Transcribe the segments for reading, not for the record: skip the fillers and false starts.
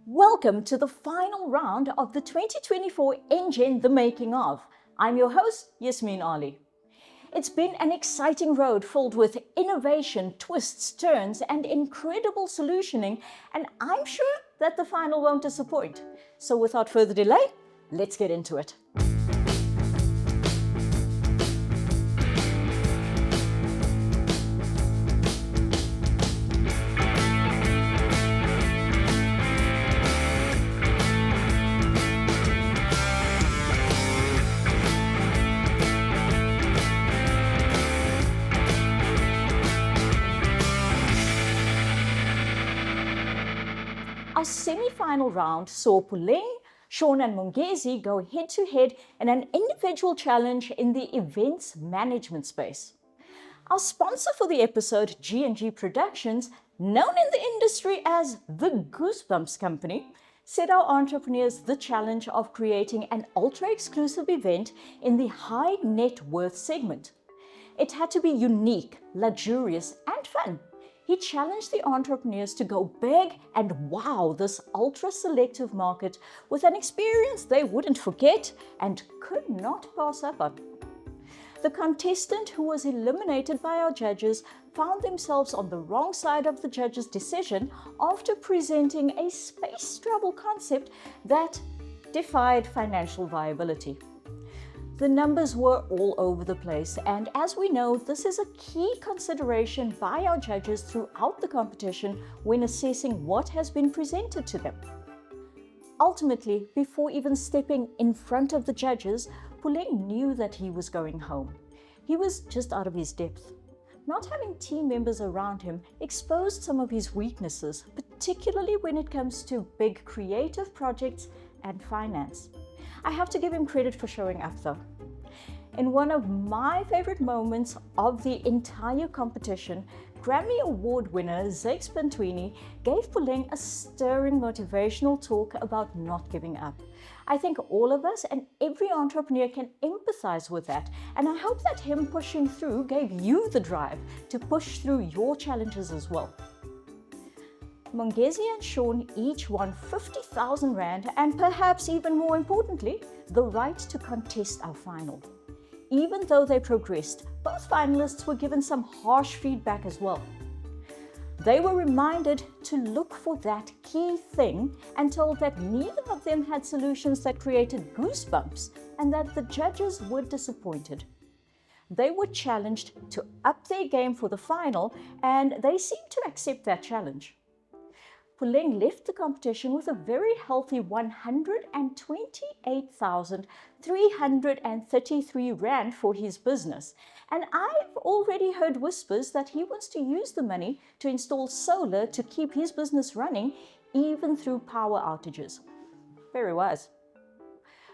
Welcome to the final round of the 2024 Engen The Making of. I'm your host, Yasmin Ali. It's been an exciting road filled with innovation, twists, turns, and incredible solutioning, and I'm sure that the final won't disappoint. So without further delay, let's get into it. Our semi-final round saw Puleng, Sean and Mongi go head-to-head in an individual challenge in the events management space. Our sponsor for the episode, G&G Productions, known in the industry as the Goosebumps Company, set our entrepreneurs the challenge of creating an ultra-exclusive event in the high net worth segment. It had to be unique, luxurious, and fun. He challenged the entrepreneurs to go big and wow this ultra-selective market with an experience they wouldn't forget and could not pass up on. The contestant who was eliminated by our judges found themselves on the wrong side of the judge's decision after presenting a space travel concept that defied financial viability. The numbers were all over the place, and as we know, this is a key consideration by our judges throughout the competition when assessing what has been presented to them. Ultimately, before even stepping in front of the judges, Puleng knew that he was going home. He was just out of his depth. Not having team members around him exposed some of his weaknesses, particularly when it comes to big creative projects and finance. I have to give him credit for showing up though. In one of my favorite moments of the entire competition, Grammy Award winner Zakes Bantwini gave Puleng a stirring motivational talk about not giving up. I think all of us and every entrepreneur can empathize with that, and I hope that him pushing through gave you the drive to push through your challenges as well. Mongi and Sean each won 50,000 Rand and perhaps even more importantly, the right to contest our final. Even though they progressed, both finalists were given some harsh feedback as well. They were reminded to look for that key thing and told that neither of them had solutions that created goosebumps and that the judges were disappointed. They were challenged to up their game for the final and they seemed to accept that challenge. Puleng left the competition with a very healthy 128,333 Rand for his business. And I've already heard whispers that he wants to use the money to install solar to keep his business running even through power outages. Very wise.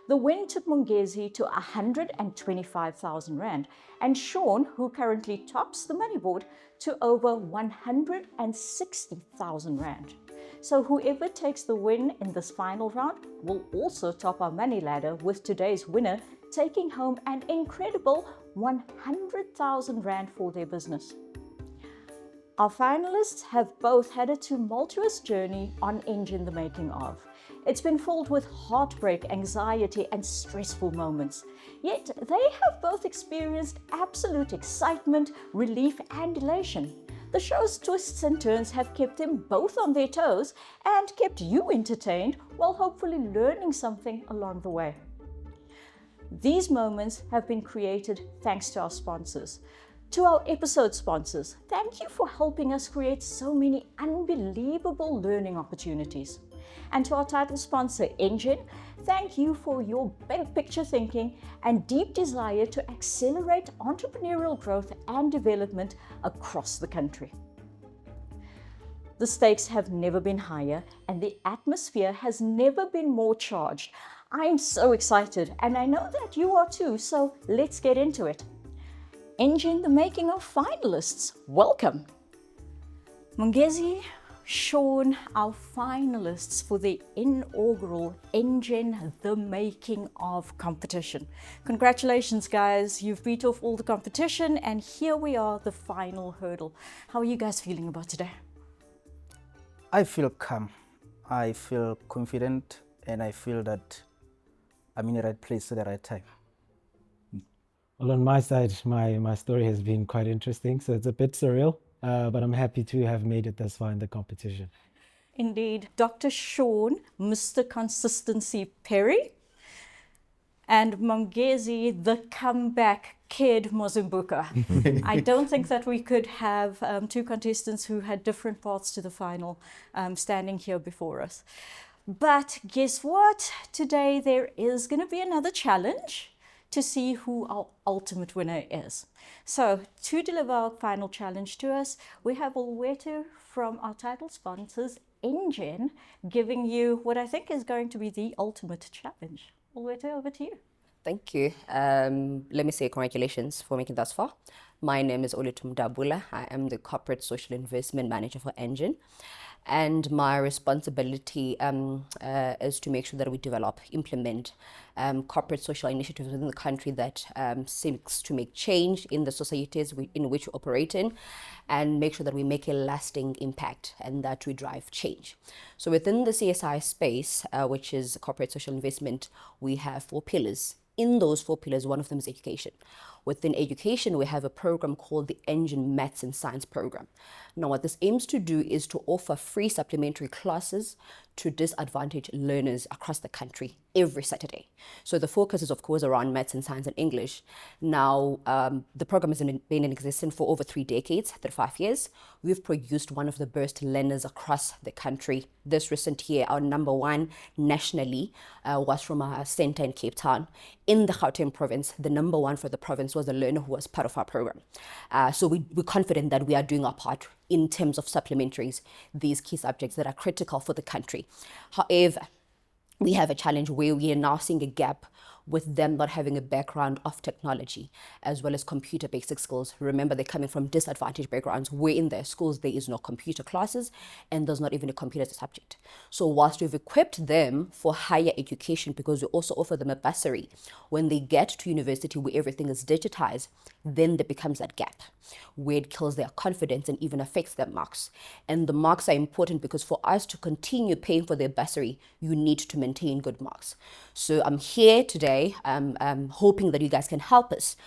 The win took Mongi to 125,000 Rand and Sean, who currently tops the money board, to over 160,000 Rand. So whoever takes the win in this final round will also top our money ladder, with today's winner taking home an incredible 100,000 Rand for their business. Our finalists have both had a tumultuous journey on Engen The Making of. It's been filled with heartbreak, anxiety, and stressful moments. Yet they have both experienced absolute excitement, relief, and elation. The show's twists and turns have kept them both on their toes and kept you entertained while hopefully learning something along the way. These moments have been created thanks to our sponsors. To our episode sponsors, thank you for helping us create so many unbelievable learning opportunities. And to our title sponsor, Engen, thank you for your big picture thinking and deep desire to accelerate entrepreneurial growth and development across the country. The stakes have never been higher and the atmosphere has never been more charged. I'm so excited and I know that you are too, so let's get into it. Engen The Making of finalists, welcome. Mongi, Sean, our finalists for the inaugural Engen The Making of competition. Congratulations, guys. You've beat off all the competition and here we are, the final hurdle. How are you guys feeling about today? I feel calm. I feel confident and I feel that I'm in the right place at the right time. Well, on my side, my story has been quite interesting, so it's a bit surreal, but I'm happy to have made it thus far in the competition. Indeed, Dr. Sean, Mr. Consistency Perry, and Mongezi, the comeback kid Mozambuka. I don't think that we could have two contestants who had different paths to the final standing here before us. But guess what? Today there is going to be another challenge to see who our ultimate winner is. So to deliver our final challenge to us, we have Olweto from our title sponsors, Engen, giving you what I think is going to be the ultimate challenge. Olweto, over to you. Thank you. Let me say congratulations for making thus far. My name is Olutum Dabula. I am the Corporate Social Investment Manager for Engen. And my responsibility is to make sure that we develop, implement corporate social initiatives within the country that seeks to make change in the societies in which we operate in, and make sure that we make a lasting impact and that we drive change. So within the CSI space, which is corporate social investment, we have 4 pillars. In those 4 pillars, one of them is education. Within education, we have a program called the Engen Maths and Science program. Now, what this aims to do is to offer free supplementary classes to disadvantaged learners across the country every Saturday. So the focus is, of course, around maths and science and English. Now, the program has been in existence for over 3 decades, 35 years. We've produced one of the best learners across the country. This recent year, our number 1 nationally was from our center in Cape Town. In the Gauteng province, the number 1 for the province was a learner who was part of our program. So we're confident that we are doing our part in terms of supplementaries, these key subjects that are critical for the country. However, we have a challenge where we are now seeing a gap with them not having a background of technology as well as computer basic skills. Remember, they're coming from disadvantaged backgrounds where in their schools there is no computer classes and there's not even a computer as a subject. So whilst we've equipped them for higher education, because we also offer them a bursary, when they get to university where everything is digitized, then there becomes that gap where it kills their confidence and even affects their marks. And the marks are important because for us to continue paying for their bursary, you need to maintain good marks. So I'm here today hoping that you guys can help us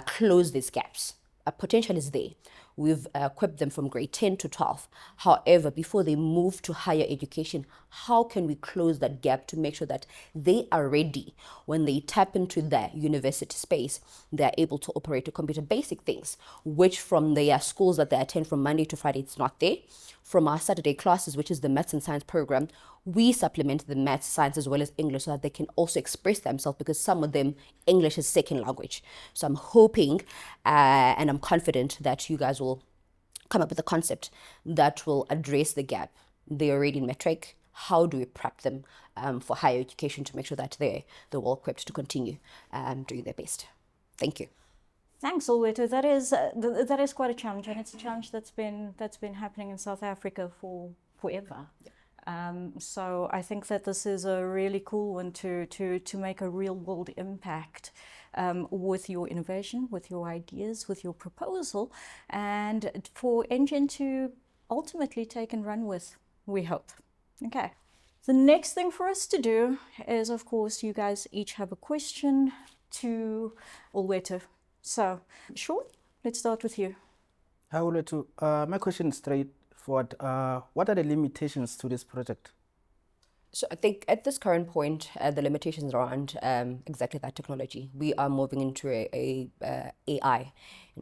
close these gaps. Potential is there. We've equipped them from grade 10 to 12. However, before they move to higher education, how can we close that gap to make sure that they are ready when they tap into that university space, they're able to operate to computer basic things, which from their schools that they attend from Monday to Friday, it's not there. From our Saturday classes, which is the Maths and Science program, we supplement the maths, science, as well as English so that they can also express themselves, because some of them, English is second language. So I'm hoping and I'm confident that you guys will come up with a concept that will address the gap. They're already in matric. How do we prep them for higher education to make sure that they're well equipped to continue doing their best? Thank you. Thanks, Olweto. That is quite a challenge, and it's a challenge that's been happening in South Africa for forever. So I think that this is a really cool one to make a real world impact with your innovation, with your ideas, with your proposal, and for Engen to ultimately take and run with, we hope. Okay. The next thing for us to do is, of course, you guys each have a question to Olweto. So, Sean, let's start with you. Hi, Olutu. My question is straightforward. What are the limitations to this project? So I think at this current point, the limitations around exactly that technology. We are moving into a AI,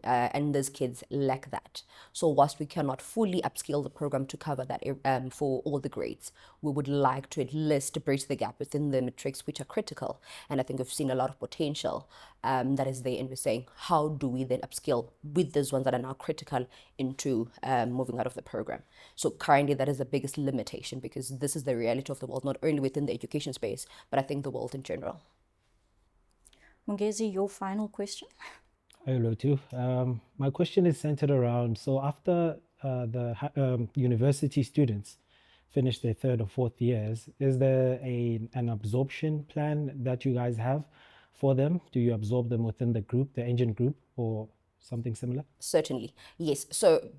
and these kids lack that. So whilst we cannot fully upscale the program to cover that for all the grades, we would like to at least bridge the gap within the metrics which are critical. And I think we've seen a lot of potential that is there, and we're saying, how do we then upscale with those ones that are now critical into moving out of the program? So currently that is the biggest limitation, because this is the reality of the world, not only within the education space, but I think the world in general. Mongezi, your final question? Hello, too. My question is centered around, so after the university students finish their 3rd or 4th years, is there an absorption plan that you guys have for them? Do you absorb them within the group, the Engen group, or something similar? Certainly, yes. So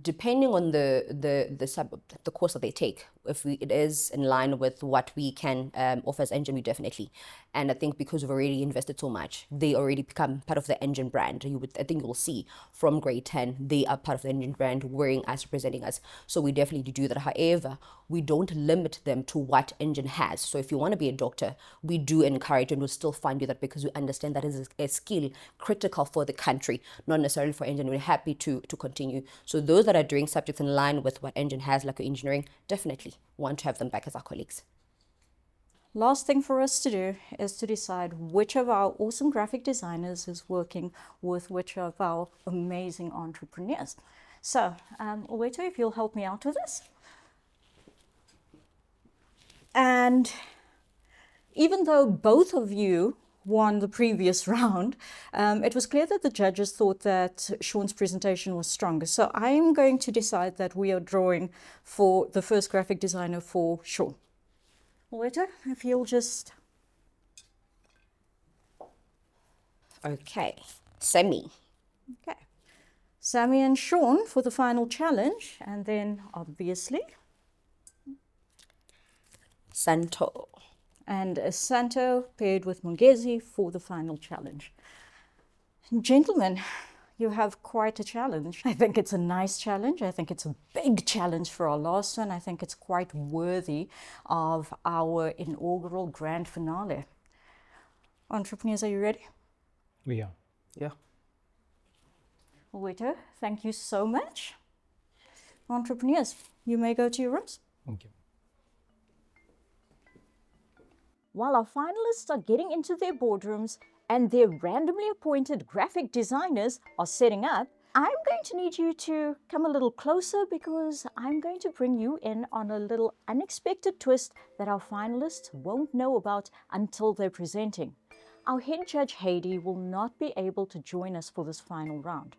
depending on the course that they take, if it is in line with what we can offer as Engine, we definitely. And I think because we've already invested so much, they already become part of the Engine brand. I think you'll see from grade 10, they are part of the Engine brand, wearing us, representing us. So we definitely do that. However, we don't limit them to what Engine has. So if you want to be a doctor, we do encourage and we'll still fund you that, because we understand that is a skill critical for the country, not necessarily for Engine. We're happy to continue. So those that are doing subjects in line with what Engine has, like engineering, definitely want to have them back as our colleagues. Last thing for us to do is to decide which of our awesome graphic designers is working with which of our amazing entrepreneurs. So, Oweto, if you'll help me out with this. And even though both of you won the previous round, it was clear that the judges thought that Sean's presentation was stronger. So I am going to decide that we are drawing for the first graphic designer for Sean. Oweto, if you'll just... Okay, Sammy. Okay. Sammy and Sean for the final challenge, and then obviously... Santo. And Santo paired with Mongezi for the final challenge. Gentlemen, you have quite a challenge. I think it's a nice challenge. I think it's a big challenge for our last one. I think it's quite worthy of our inaugural grand finale. Entrepreneurs, are you ready? We are. Yeah. Oweto, thank you so much. Entrepreneurs, you may go to your rooms. Thank you. While our finalists are getting into their boardrooms and their randomly appointed graphic designers are setting up, I'm going to need you to come a little closer, because I'm going to bring you in on a little unexpected twist that our finalists won't know about until they're presenting. Our head judge, Heidi, will not be able to join us for this final round.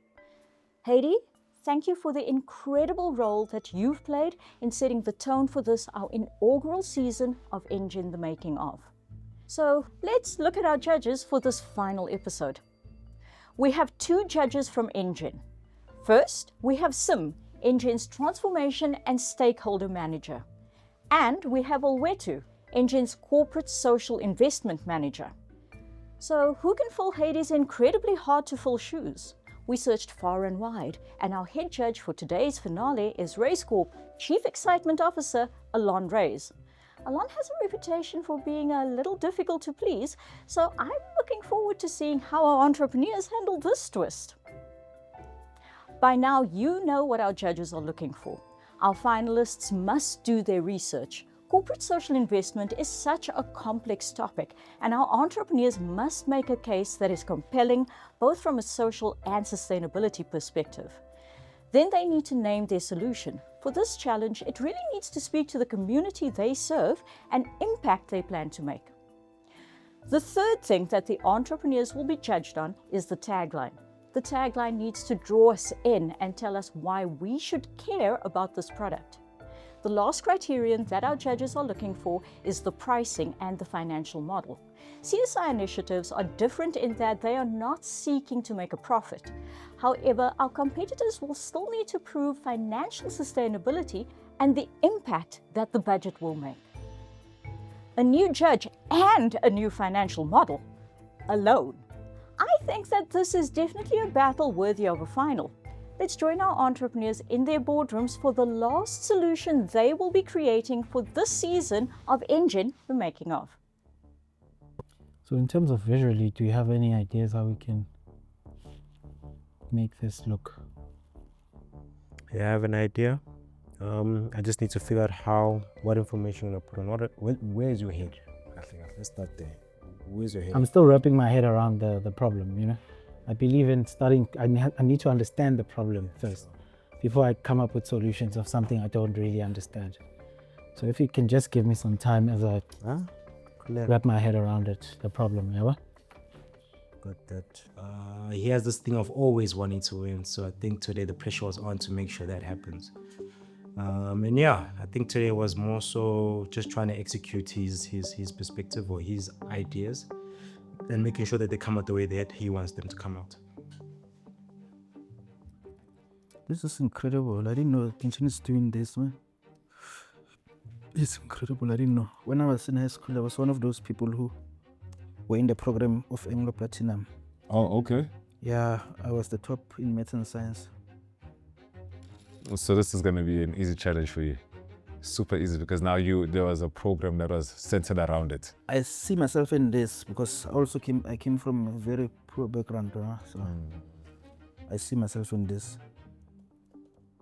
Heidi, thank you for the incredible role that you've played in setting the tone for this, our inaugural season of Engen The Making of. So let's look at our judges for this final episode. We have two judges from Engen. First, we have Sim, Engen's transformation and stakeholder manager. And we have Olwetu, Engen's corporate social investment manager. So who can fill Heidi's incredibly hard to fill shoes? We searched far and wide, and our head judge for today's finale is Race Corp Chief Excitement Officer, Alon Reyes. Alon has a reputation for being a little difficult to please, so I'm looking forward to seeing how our entrepreneurs handle this twist. By now, you know what our judges are looking for. Our finalists must do their research. Corporate social investment is such a complex topic, and our entrepreneurs must make a case that is compelling, both from a social and sustainability perspective. Then they need to name their solution. For this challenge, it really needs to speak to the community they serve and impact they plan to make. The third thing that the entrepreneurs will be judged on is the tagline. The tagline needs to draw us in and tell us why we should care about this product. The last criterion that our judges are looking for is the pricing and the financial model. CSI initiatives are different in that they are not seeking to make a profit. However, our competitors will still need to prove financial sustainability and the impact that the budget will make. A new judge and a new financial model alone. I think that this is definitely a battle worthy of a final. Let's join our entrepreneurs in their boardrooms for the last solution they will be creating for this season of Engen The Making of. So in terms of visually, do you have any ideas how we can make this look? Yeah, I have an idea. I just need to figure out what information I'm gonna put on. Where is your head? I think let's start there. Where's your head? I'm still wrapping my head around the problem, you know. I believe in starting, I need to understand the problem first before I come up with solutions of something I don't really understand. So if you can just give me some time as I wrap my head around it, the problem, yeah? Got that. He has this thing of always wanting to win, so I think today the pressure was on to make sure that happens. And yeah, I think today was more so just trying to execute his perspective or his ideas and making sure that they come out the way that he wants them to come out. This is incredible. I didn't know Engen is doing this, man. It's incredible. I didn't know. When I was in high school, I was one of those people who were in the program of Anglo Platinum. Oh, okay. Yeah, I was the top in maths and science. So this is going to be an easy challenge for you. Super easy, because now there was a program that was centered around it. I see myself in this because I came from a very poor background, so I see myself in this.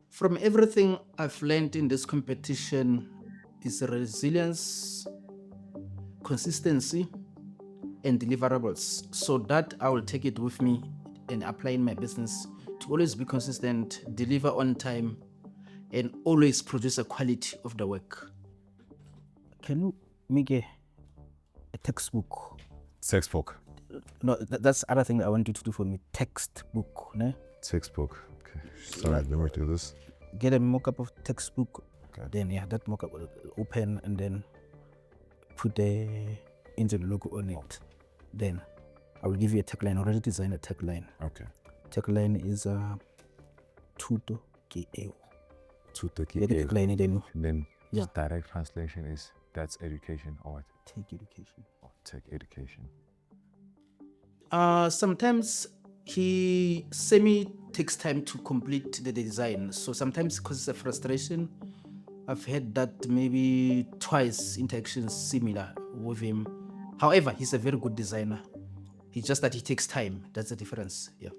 From everything I've learned in this competition is resilience, consistency, and deliverables. So that I will take it with me and apply in my business to always be consistent, deliver on time, and always produce a quality of the work. Can you make a textbook? Textbook. No, that's other thing I want you to do for me. Textbook, ne? Textbook. Okay. Sorry, let me do this. Get a mock-up of textbook. Okay. Then that mock-up will open and then put the Engen logo on it. Then I will give you a tagline. I already designed a tagline. Okay. Tagline is Tuto ke eo. Tuto ke Get the eo. tagline then. Then Yeah. direct translation is that's education or what? Take education. Or tech education. Sometimes he takes time to complete the design. So sometimes because it's a frustration, I've had that maybe twice interactions similar with him. However, he's a very good designer. It's just that he takes time. That's the difference. Yeah.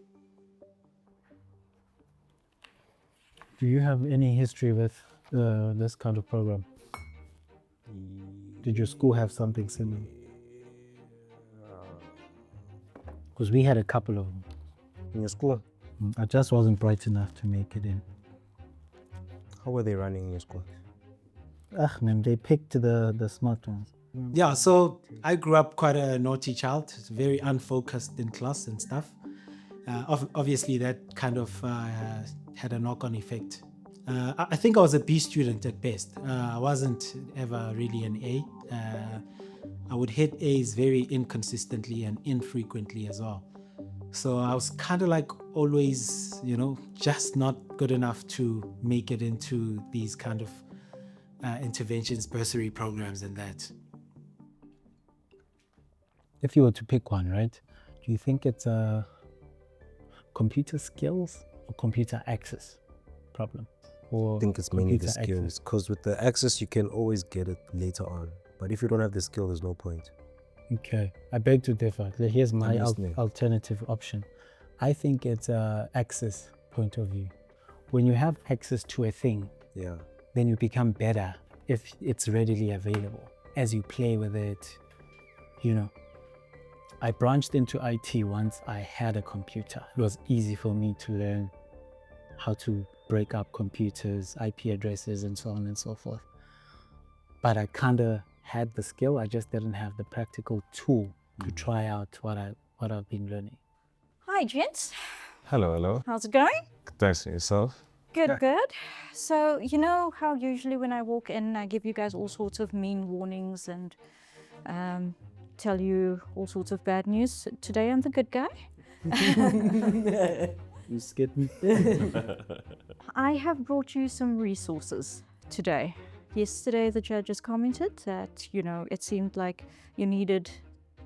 Do you have any history with this kind of program? Did your school have something similar? Because we had a couple of them. In your school, I just wasn't bright enough to make it in. how were they running in your school? Ach man, they picked the smart ones. Yeah, so I grew up quite a naughty child, very unfocused in class and stuff. Obviously, that kind of had a knock-on effect. I think I was a B student at best. I wasn't ever really an A. I would hit A's very inconsistently and infrequently as well. So I was kind of like always, just not good enough to make it into these kind of interventions, bursary programs and that. If you were to pick one, right? Do you think it's a computer skills or computer access problem? Or I think it's mainly the computer access? skills, because with the access you can always get it later on. But if you don't have the skill, there's no point. Okay, I beg to differ. Here's my I'm listening. alternative option. I think it's a access point of view. When you have access to a thing, Yeah. then you become better if it's readily available. As you play with it, I branched into IT once I had a computer. It was easy for me to learn how to break up computers, IP addresses, and so on and so forth. But I kind of had the skill, I just didn't have the practical tool to try out what I've been learning. Hi, gents. Hello. How's it going? Thanks, yourself. Good, good. So, you know how usually when I walk in, I give you guys all sorts of mean warnings and tell you all sorts of bad news. Today I'm the good guy. You scared me. I have brought you some resources today. Yesterday, the judges commented that, it seemed like you needed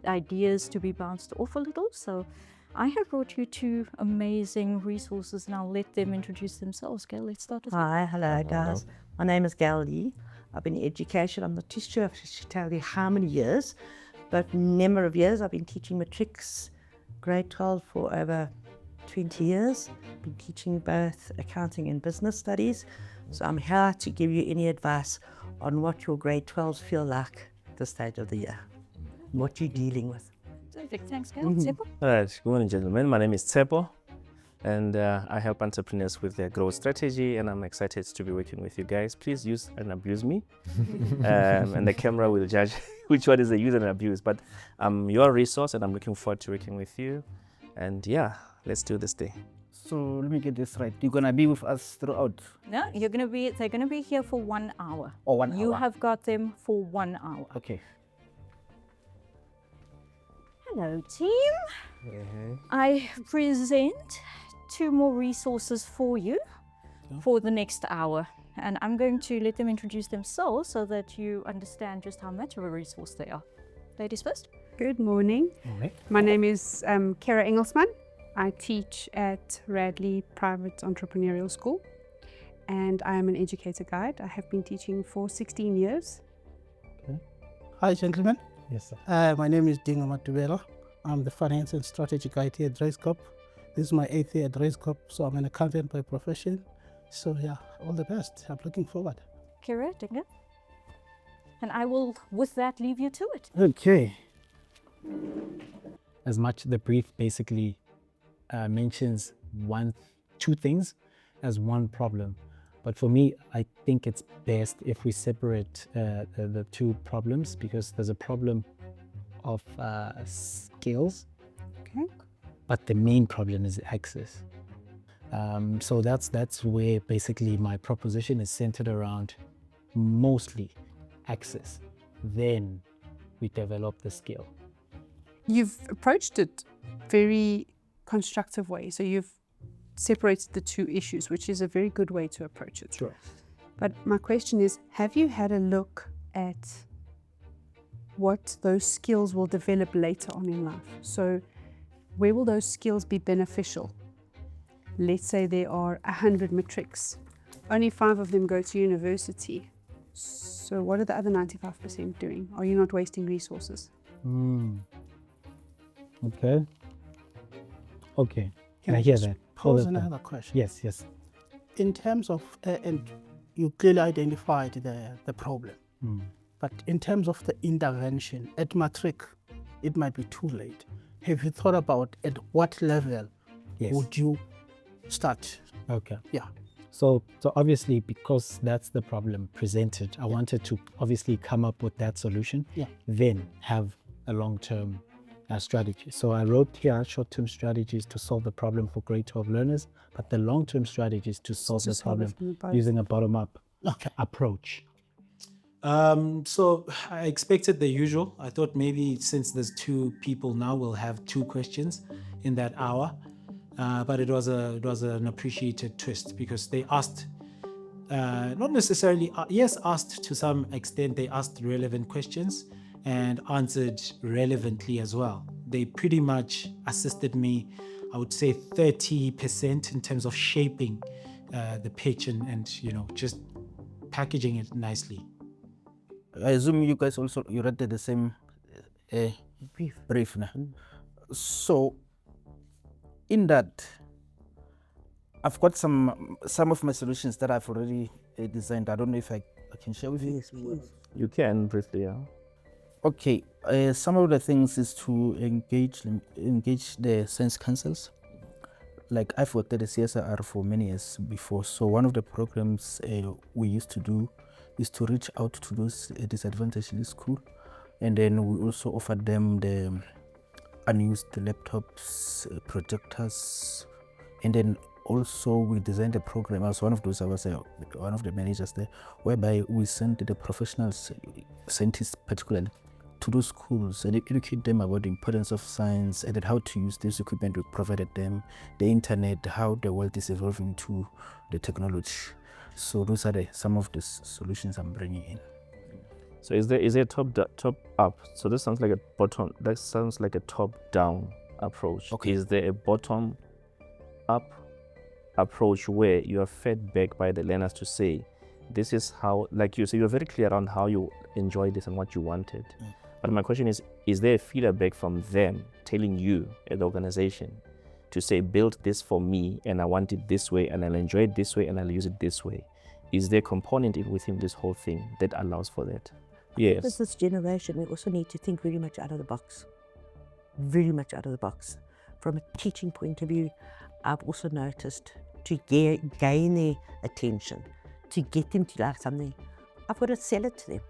ideas to be bounced off a little. So I have brought you two amazing resources and I'll let them introduce themselves. Gail, let's start with you. Hi, hello guys. My name is Gail Lee. I've been in education. I'm not too sure if I should tell you how many years, but number of years. I've been teaching matrics, grade 12 for over 20 years. Been teaching both accounting and business studies. So I'm here to give you any advice on what your grade 12s feel like at this stage of the year, what you're dealing with. Perfect, thanks, Gail. Seppo? All right, good morning, gentlemen. My name is Tsepo, and I help entrepreneurs with their growth strategy, and I'm excited to be working with you guys. Please use and abuse me, and the camera will judge which one is a use and abuse, but I'm your resource, and I'm looking forward to working with you, and yeah, let's do this thing. So let me get this right. You're gonna be with us throughout. No, they're gonna be here for 1 hour. Oh, 1 You hour. have got them for 1 hour. Okay. Hello, team. I present 2 more resources for you. for the next hour. And I'm going to let them introduce themselves so that you understand just how much of a resource they are. Ladies first. Good morning. My name is Kara Engelsman. I teach at Radley Private Entrepreneurial School and I am an educator guide. I have been teaching for 16 years. Hi gentlemen. Yes, sir. My name is Dingo Matubela. I'm the Finance and Strategy Guide here at Race Corp. This is my 8th year at Race Corp, so I'm an accountant by profession. So yeah, all the best. I'm looking forward. Kira, Dinga. And I will, with that, leave you to it. Okay. As much the brief basically mentions two things as one problem. But for me, I think it's best if we separate the two problems, because there's a problem of skills, Okay. but the main problem is access. So that's where basically my proposition is centered around, mostly access. Then we develop the skill. You've approached it very constructive way. So you've separated the two issues, which is a very good way to approach it. Sure. But my question is, have you had a look at what those skills will develop later on in life? So where will those skills be beneficial? Let's say there are 100 matrics. Only 5 of them go to university. So what are the other 95% doing? Are you not wasting resources? Okay. Okay. Can I hear that? Pose another question. Yes, yes. In terms of, and you clearly identified the problem, but in terms of the intervention at matric, it might be too late. Have you thought about at what level would you start? Okay. Yeah. So obviously, because that's the problem presented, I wanted to obviously come up with that solution, then have a long-term strategy. So I wrote here short-term strategies to solve the problem for grade 12 learners, but the long-term strategies to solve the problem using a bottom-up approach. So I expected the usual. I thought maybe since there's 2 people now, we'll have 2 questions in that hour. But it was an appreciated twist because they asked, not necessarily, asked to some extent, they asked relevant questions and answered relevantly as well. They pretty much assisted me, I would say 30% in terms of shaping the pitch and just packaging it nicely. I assume you guys also, you read the same brief. So in that, I've got some of my solutions that I've already designed. I don't know if I can share with you. Yes, please. You can briefly, yeah. Okay, some of the things is to engage the science councils. Like I've worked at the CSIR for many years before, so one of the programs we used to do is to reach out to those disadvantaged in school, and then we also offered them the unused laptops, projectors, and then also we designed a program. I was one of those, I was one of the managers there, whereby we sent the professional scientists particularly to those schools and educate them about the importance of science and then how to use this equipment we provided them, the internet, how the world is evolving to the technology. So those are some of the solutions I'm bringing in. So is there top up? So this sounds like a bottom. That sounds like a top down approach. Okay. Is there a bottom up approach where you are fed back by the learners to say, this is how, like you say, you're very clear on how you enjoy this and what you wanted. But my question is there a feedback from them telling you at the organization to say, build this for me and I want it this way and I'll enjoy it this way and I'll use it this way? Is there a component within this whole thing that allows for that? Yes. Because this generation, we also need to think very much out of the box. Very much out of the box. From a teaching point of view, I've also noticed to gain their attention, to get them to like something, I've got to sell it to them.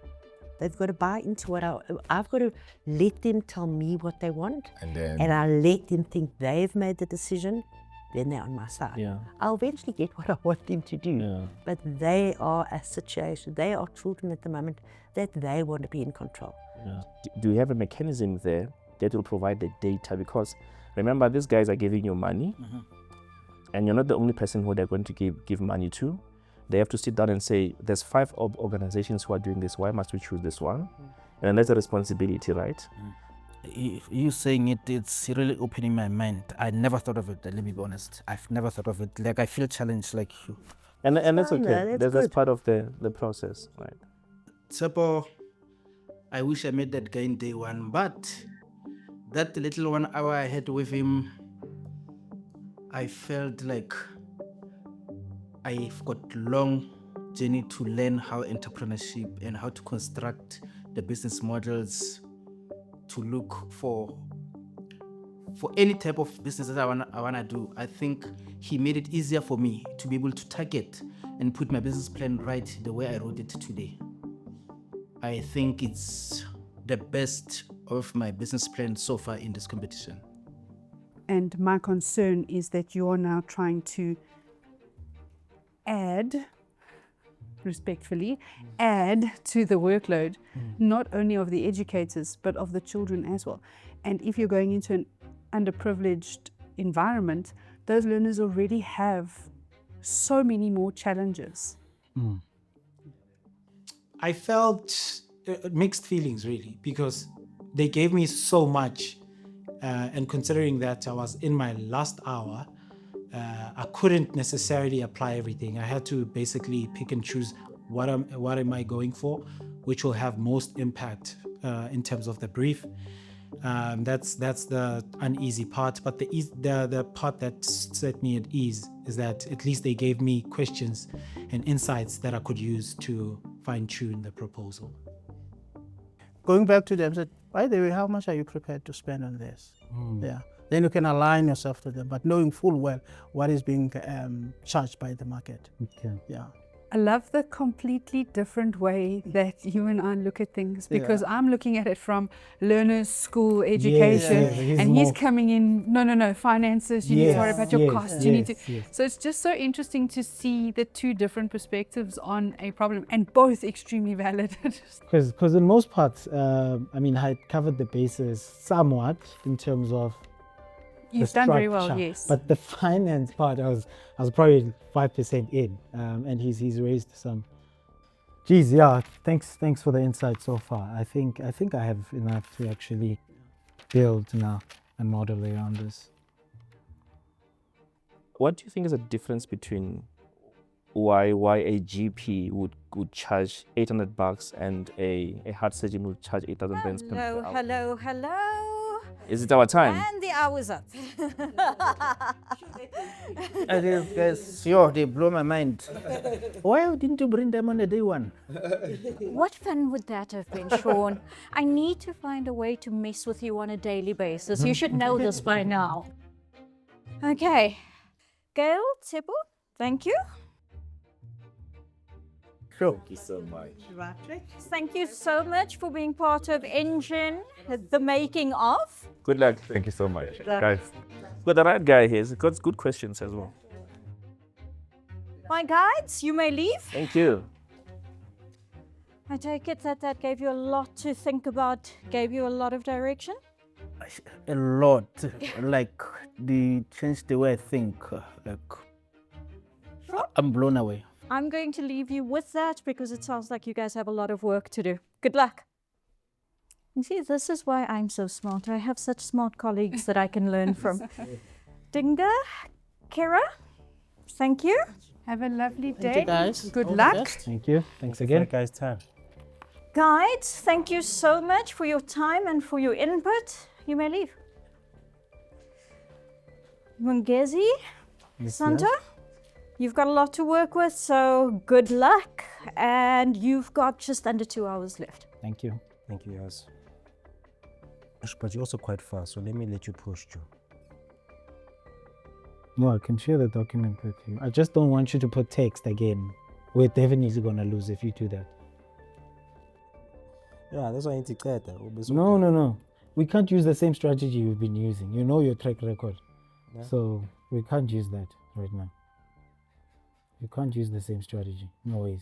They've got to buy into what I've got to let them tell me what they want, and I let them think they've made the decision, then they're on my side. Yeah. I'll eventually get what I want them to do. Yeah. But they are a situation, they are children at the moment that they want to be in control. Yeah. Do you have a mechanism there that will provide the data? Because remember, these guys are giving you money. and you're not the only person who they're going to give money to. They have to sit down and say, there's 5 organizations who are doing this. Why must we choose this one? And that's a responsibility, right? If you saying it, it's really opening my mind. I never thought of it, let me be honest. I've never thought of it. Like, I feel challenged like you. And that's fine, okay. that's That's good. part of the process, right? Tsepo, I wish I met that guy in day one, but that little 1 hour I had with him, I felt like I've got long journey to learn how entrepreneurship and how to construct the business models to look for any type of business that I wanna do. I think he made it easier for me to be able to target and put my business plan right the way I wrote it today. I think it's the best of my business plan so far in this competition. And my concern is that you are now trying to add, respectfully, add to the workload, not only of the educators, but of the children as well. And if you're going into an underprivileged environment, those learners already have so many more challenges. I felt mixed feelings really, because they gave me so much, and considering that I was in my last hour, I couldn't necessarily apply everything. I had to basically pick and choose what am I going for, which will have most impact in terms of the brief. That's the uneasy part, but the part that set me at ease is that at least they gave me questions and insights that I could use to fine-tune the proposal. Going back to them, said, by the way, how much are you prepared to spend on this? Yeah. Then you can align yourself to them, but knowing full well what is being charged by the market. Okay. Yeah. I love the completely different way that you and I look at things, because I'm looking at it from learners, school, education, and he's coming in, no, finances, you need to worry about your costs, you need to. So it's just so interesting to see the 2 different perspectives on a problem, and both extremely valid. Because in most parts, I mean, I had covered the bases somewhat in terms of You've the done very well, structure. yes. But the finance part, I was probably 5% in, and he's raised some. Geez, yeah. Thanks for the insight so far. I think I have enough to actually build now and model around this. What do you think is the difference between why a GP would charge $800 and a heart surgeon would charge 8,000 rands per hour? Hello. Is it our time? And the hour's up. I guess, they blow my mind. Why didn't you bring them on a day one? What fun would that have been, Sean? I need to find a way to mess with you on a daily basis. You should know this by now. Okay. Gail, Tsepo, thank you. Sure. Thank you so much. Thank you so much for being part of Engen The Making of. Good luck. Thank you so much, guys. Got the right guy here. He's got good questions as well. My guides, you may leave. Thank you. I take it that gave you a lot to think about, gave you a lot of direction? A lot. Like, they changed the way I think. I'm blown away. I'm going to leave you with that because it sounds like you guys have a lot of work to do. Good luck. You see, this is why I'm so smart. I have such smart colleagues that I can learn from. Dinga, Kira, thank you. Have a lovely day. Thank you, guys. Good All the luck. best. Thank you. Thanks again. Guys, time. Guides, thank you so much for your time and for your input. You may leave. Mungezi, Santa, you've got a lot to work with, so good luck. And you've got just under 2 hours left. Thank you. Thank you, guys. But you're also quite fast, so let me let you push, Joe. No, I can share the document with you. I just don't want you to put text again. We're definitely going to lose if you do that. Yeah, that's why I need to get that. No. We can't use the same strategy you've been using. You know your track record. Yeah. So we can't use that right now. You can't use the same strategy. No ways.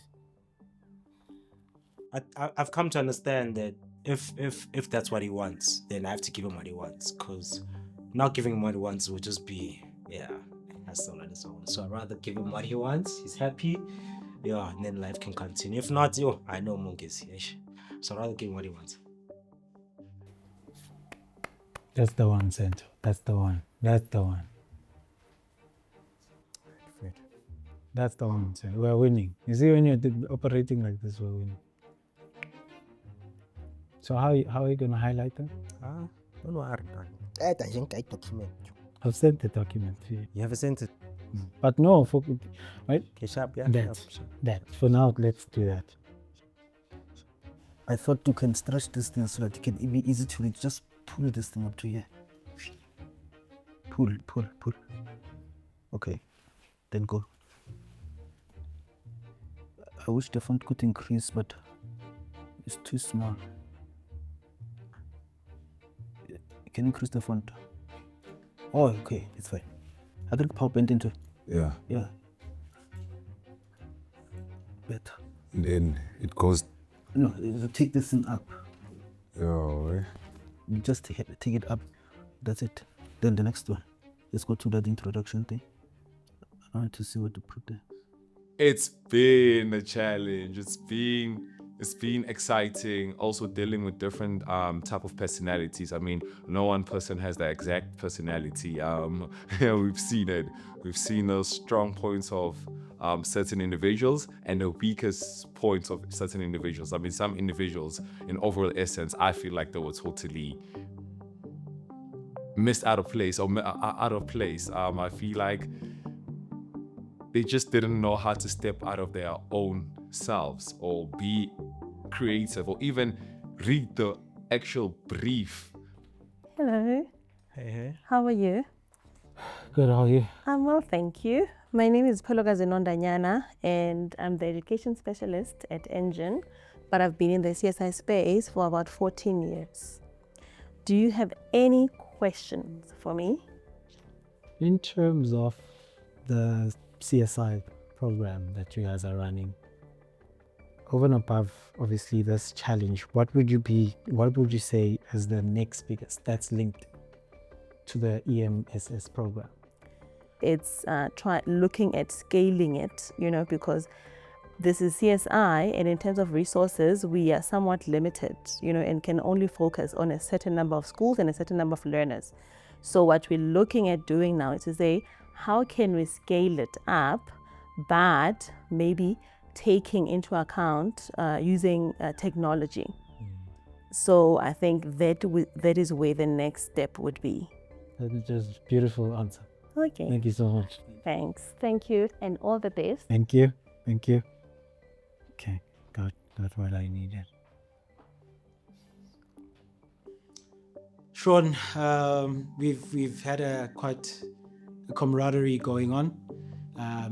I've come to understand that if that's what he wants, then I have to give him what he wants. Because not giving him what he wants would just be, it has hustle on his own. So I'd rather give him what he wants. He's happy. Yeah, and then life can continue. If not, I know Mongi is here. So I'd rather give him what he wants. That's the one, Sento. That's the one. That's the one. That's the one, Sento. We're winning. You see, when you're operating like this, we're winning. So how are you going to highlight them? Don't worry. Document. I've sent the document to you. You haven't sent it? But no, right? Sharp, yeah. That. For now, let's do that. I thought you can stretch this thing so that it can be easy to reach. Just pull this thing up to here. Pull. Okay, then go. I wish the font could increase, but it's too small. Can you increase the font? Oh, okay, it's fine. I think power bent into. Yeah. Yeah. Better. And then it goes. No, take this thing up. Oh, Just take it up. That's it. Then the next one. Let's go to that introduction thing. I want to see what to put there. It's been a challenge. It's been exciting. Also dealing with different type of personalities. I mean, no one person has the exact personality. Yeah, we've seen it. We've seen the strong points of certain individuals and the weakest points of certain individuals. I mean, some individuals, in overall essence, I feel like they were totally missed out of place or out of place. I feel like they just didn't know how to step out of their own selves or be creative or even read the actual brief. Hello. Hey. How are you? Good, how are you? I'm well, thank you. My name is Peloga Zenondanyana and I'm the education specialist at Engen, but I've been in the CSI space for about 14 years. Do you have any questions for me? In terms of the CSI program that you guys are running, over and above obviously this challenge, what would you say is the next biggest that's linked to the EMSS program? It's looking at scaling it, because this is CSI, and in terms of resources, we are somewhat limited, and can only focus on a certain number of schools and a certain number of learners. So what we're looking at doing now is to say, how can we scale it up, but maybe taking into account using technology. So I think that is where the next step would be. That is just a beautiful answer. Okay. Thank you so much. Thanks. Thank you, and all the best. Thank you. Okay, got what I needed. Sean, we've had quite a camaraderie going on.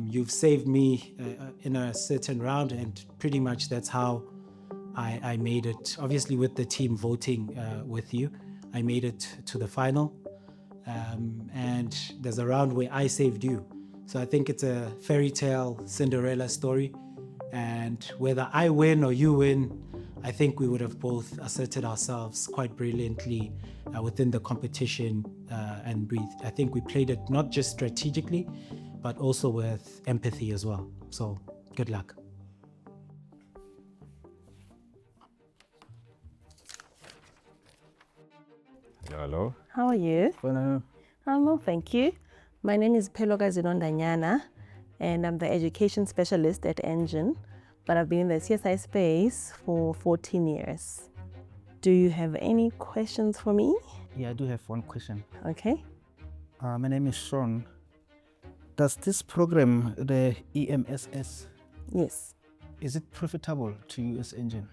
You've saved me in a certain round, and pretty much that's how I made it. Obviously, with the team voting with you, I made it to the final. And there's a round where I saved you. So I think it's a fairy tale Cinderella story. And whether I win or you win, I think we would have both asserted ourselves quite brilliantly within the competition and breathe. I think we played it not just strategically, but also with empathy as well. So good luck. Hello. How are you? Hello. I'm well, thank you. My name is Peloga Zenondanyana, and I'm the education specialist at Engen, but I've been in the CSI space for 14 years. Do you have any questions for me? Yeah, I do have one question. Okay. My name is Sean. Does this program, the EMSS, Yes. is it profitable to you as Engen?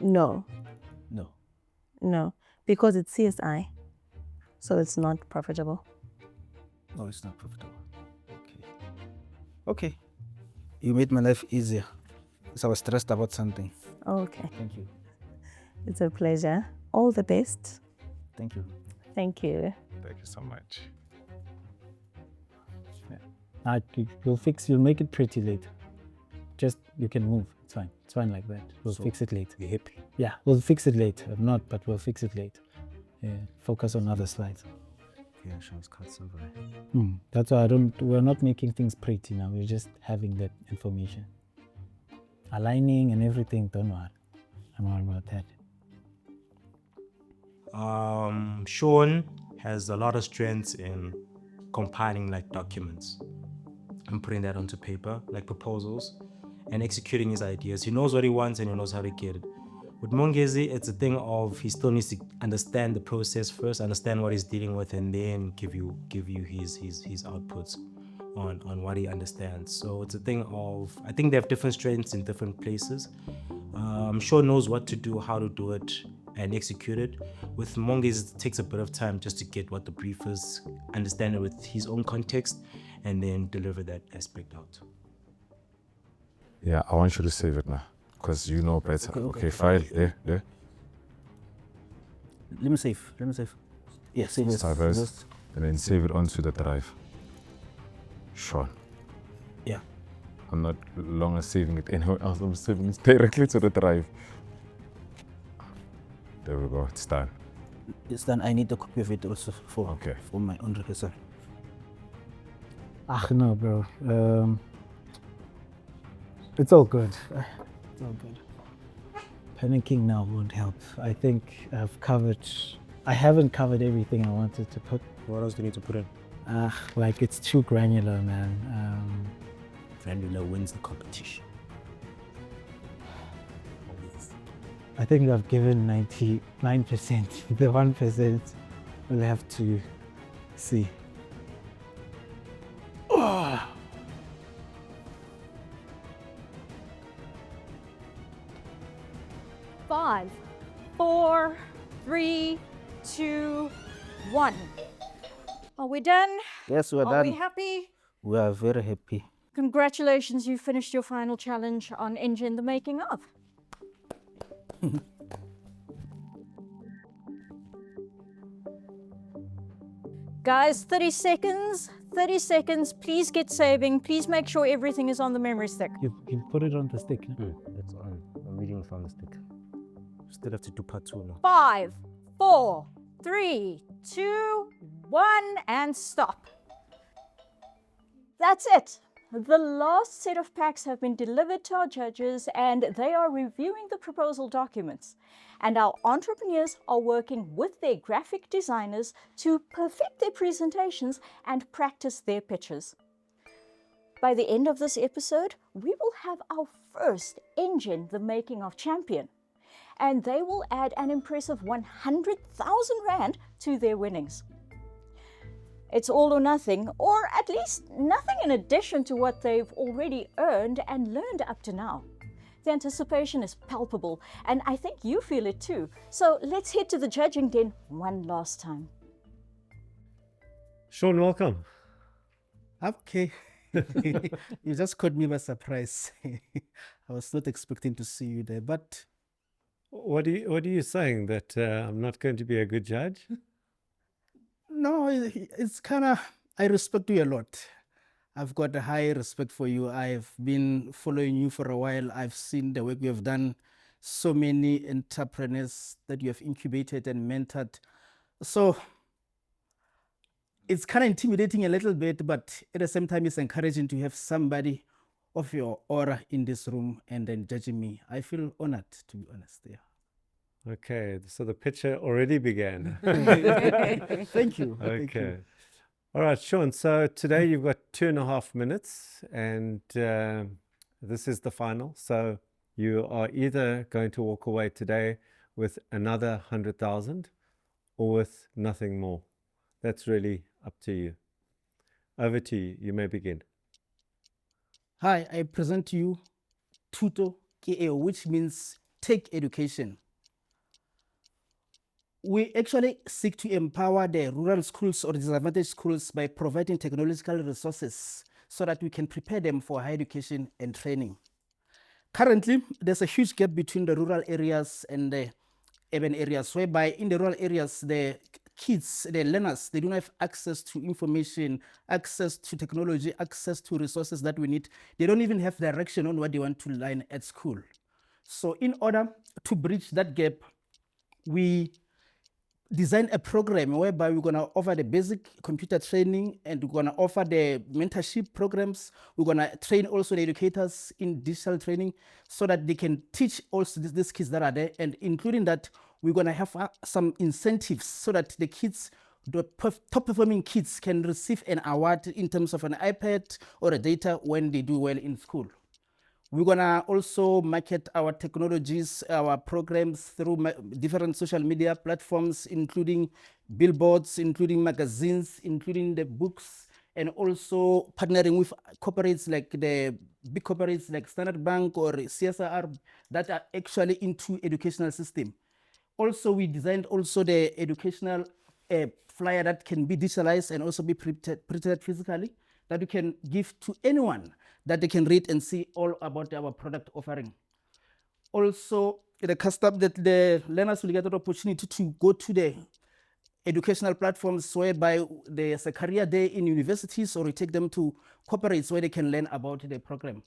No. No. Because it's CSI, so it's not profitable. No, it's not profitable. Okay. You made my life easier because I was stressed about something. Okay. Thank you. It's a pleasure. All the best. Thank you. Thank you. Thank you so much. You'll make it pretty later. Just, you can move. It's fine. It's fine like that. We'll So, fix it later. You're happy? Yeah, we'll fix it later. If not, but we'll fix it later. Yeah, focus on other slides. Yeah, Charles cuts over. That's why we're not making things pretty now. We're just having that information. Aligning and everything, don't worry. I'm not about that. Sean has a lot of strengths in compiling like documents and putting that onto paper, like proposals, and executing his ideas. He knows what he wants and he knows how to get it. With Mongezi, it's a thing of he still needs to understand the process first, understand what he's dealing with, and then give you his outputs on what he understands. So it's a thing of, I think they have different strengths in different places. Sean knows what to do, how to do it, and execute it. With Mongi, it takes a bit of time just to get what the brief is, understand it with his own context, and then deliver that aspect out. Yeah, I want you to save it now, because you know better. Okay, file, there. Let me save. Yeah, save it. Savers, and then save it onto the drive. Sean. Yeah. I'm not longer saving it anywhere else. I'm saving it directly to the drive. There we go. It's done. It's done. I need a copy of it also for my own rehearsal. No, bro. It's all good. It's all good. Panicking now won't help. I think I haven't covered everything I wanted to put. What else do you need to put in? Like it's too granular, man. Granular wins the competition. I think I've given 99%. The 1% we'll have to see. 5, 4, 3, 2, 1. Are we done? Yes, we're done. Are we happy? We are very happy. Congratulations, you finished your final challenge on Engen The Making of. Guys, 30 seconds. 30 seconds. Please get saving. Please make sure everything is on the memory stick. You put it on the stick. It's on. I'm reading from the stick. Still have to do part 2 now. 5, 4, 3, 2, 1, and stop. That's it. The last set of packs have been delivered to our judges and they are reviewing the proposal documents. And our entrepreneurs are working with their graphic designers to perfect their presentations and practice their pitches. By the end of this episode, we will have our first Engen The Making of champion. And they will add an impressive 100,000 Rand to their winnings. It's all or nothing, or at least nothing in addition to what they've already earned and learned up to now. The anticipation is palpable, and I think you feel it too. So let's head to the judging den one last time. Sean, welcome. Okay. You just caught me by surprise. I was not expecting to see you there, but... What are you saying, that I'm not going to be a good judge? No, it's kind of, I respect you a lot. I've got a high respect for you. I've been following you for a while. I've seen the work you have done, so many entrepreneurs that you have incubated and mentored. So it's kind of intimidating a little bit, but at the same time, it's encouraging to have somebody of your aura in this room and then judging me. I feel honored, to be honest. Yeah. Okay, so the picture already began. Thank you. Okay. Thank you. All right, Sean, so today you've got 2.5 minutes and this is the final. So you are either going to walk away today with another 100,000 or with nothing more. That's really up to you. Over to you. You may begin. Hi, I present to you Tuto KEO, which means take education. We actually seek to empower the rural schools or disadvantaged schools by providing technological resources so that we can prepare them for higher education and training. Currently, there's a huge gap between the rural areas and the urban areas, whereby in the rural areas, the kids, the learners, they don't have access to information, access to technology, access to resources that we need. They don't even have direction on what they want to learn at school. So in order to bridge that gap, we design a program whereby we're going to offer the basic computer training, and we're going to offer the mentorship programs. We're going to train also the educators in digital training so that they can teach also these kids that are there, and including that, we're going to have some incentives so that the kids, the top performing kids, can receive an award in terms of an iPad or a data when they do well in school. We're gonna also market our technologies, our programs through different social media platforms, including billboards, including magazines, including the books, and also partnering with corporates like the big corporates like Standard Bank or CSR that are actually into educational system. Also, we designed also the educational flyer that can be digitalized and also be printed physically, that we can give to anyone that they can read and see all about our product offering. Also, the learners will get an opportunity to go to the educational platforms whereby there's a career day in universities, or we take them to corporates where they can learn about the program.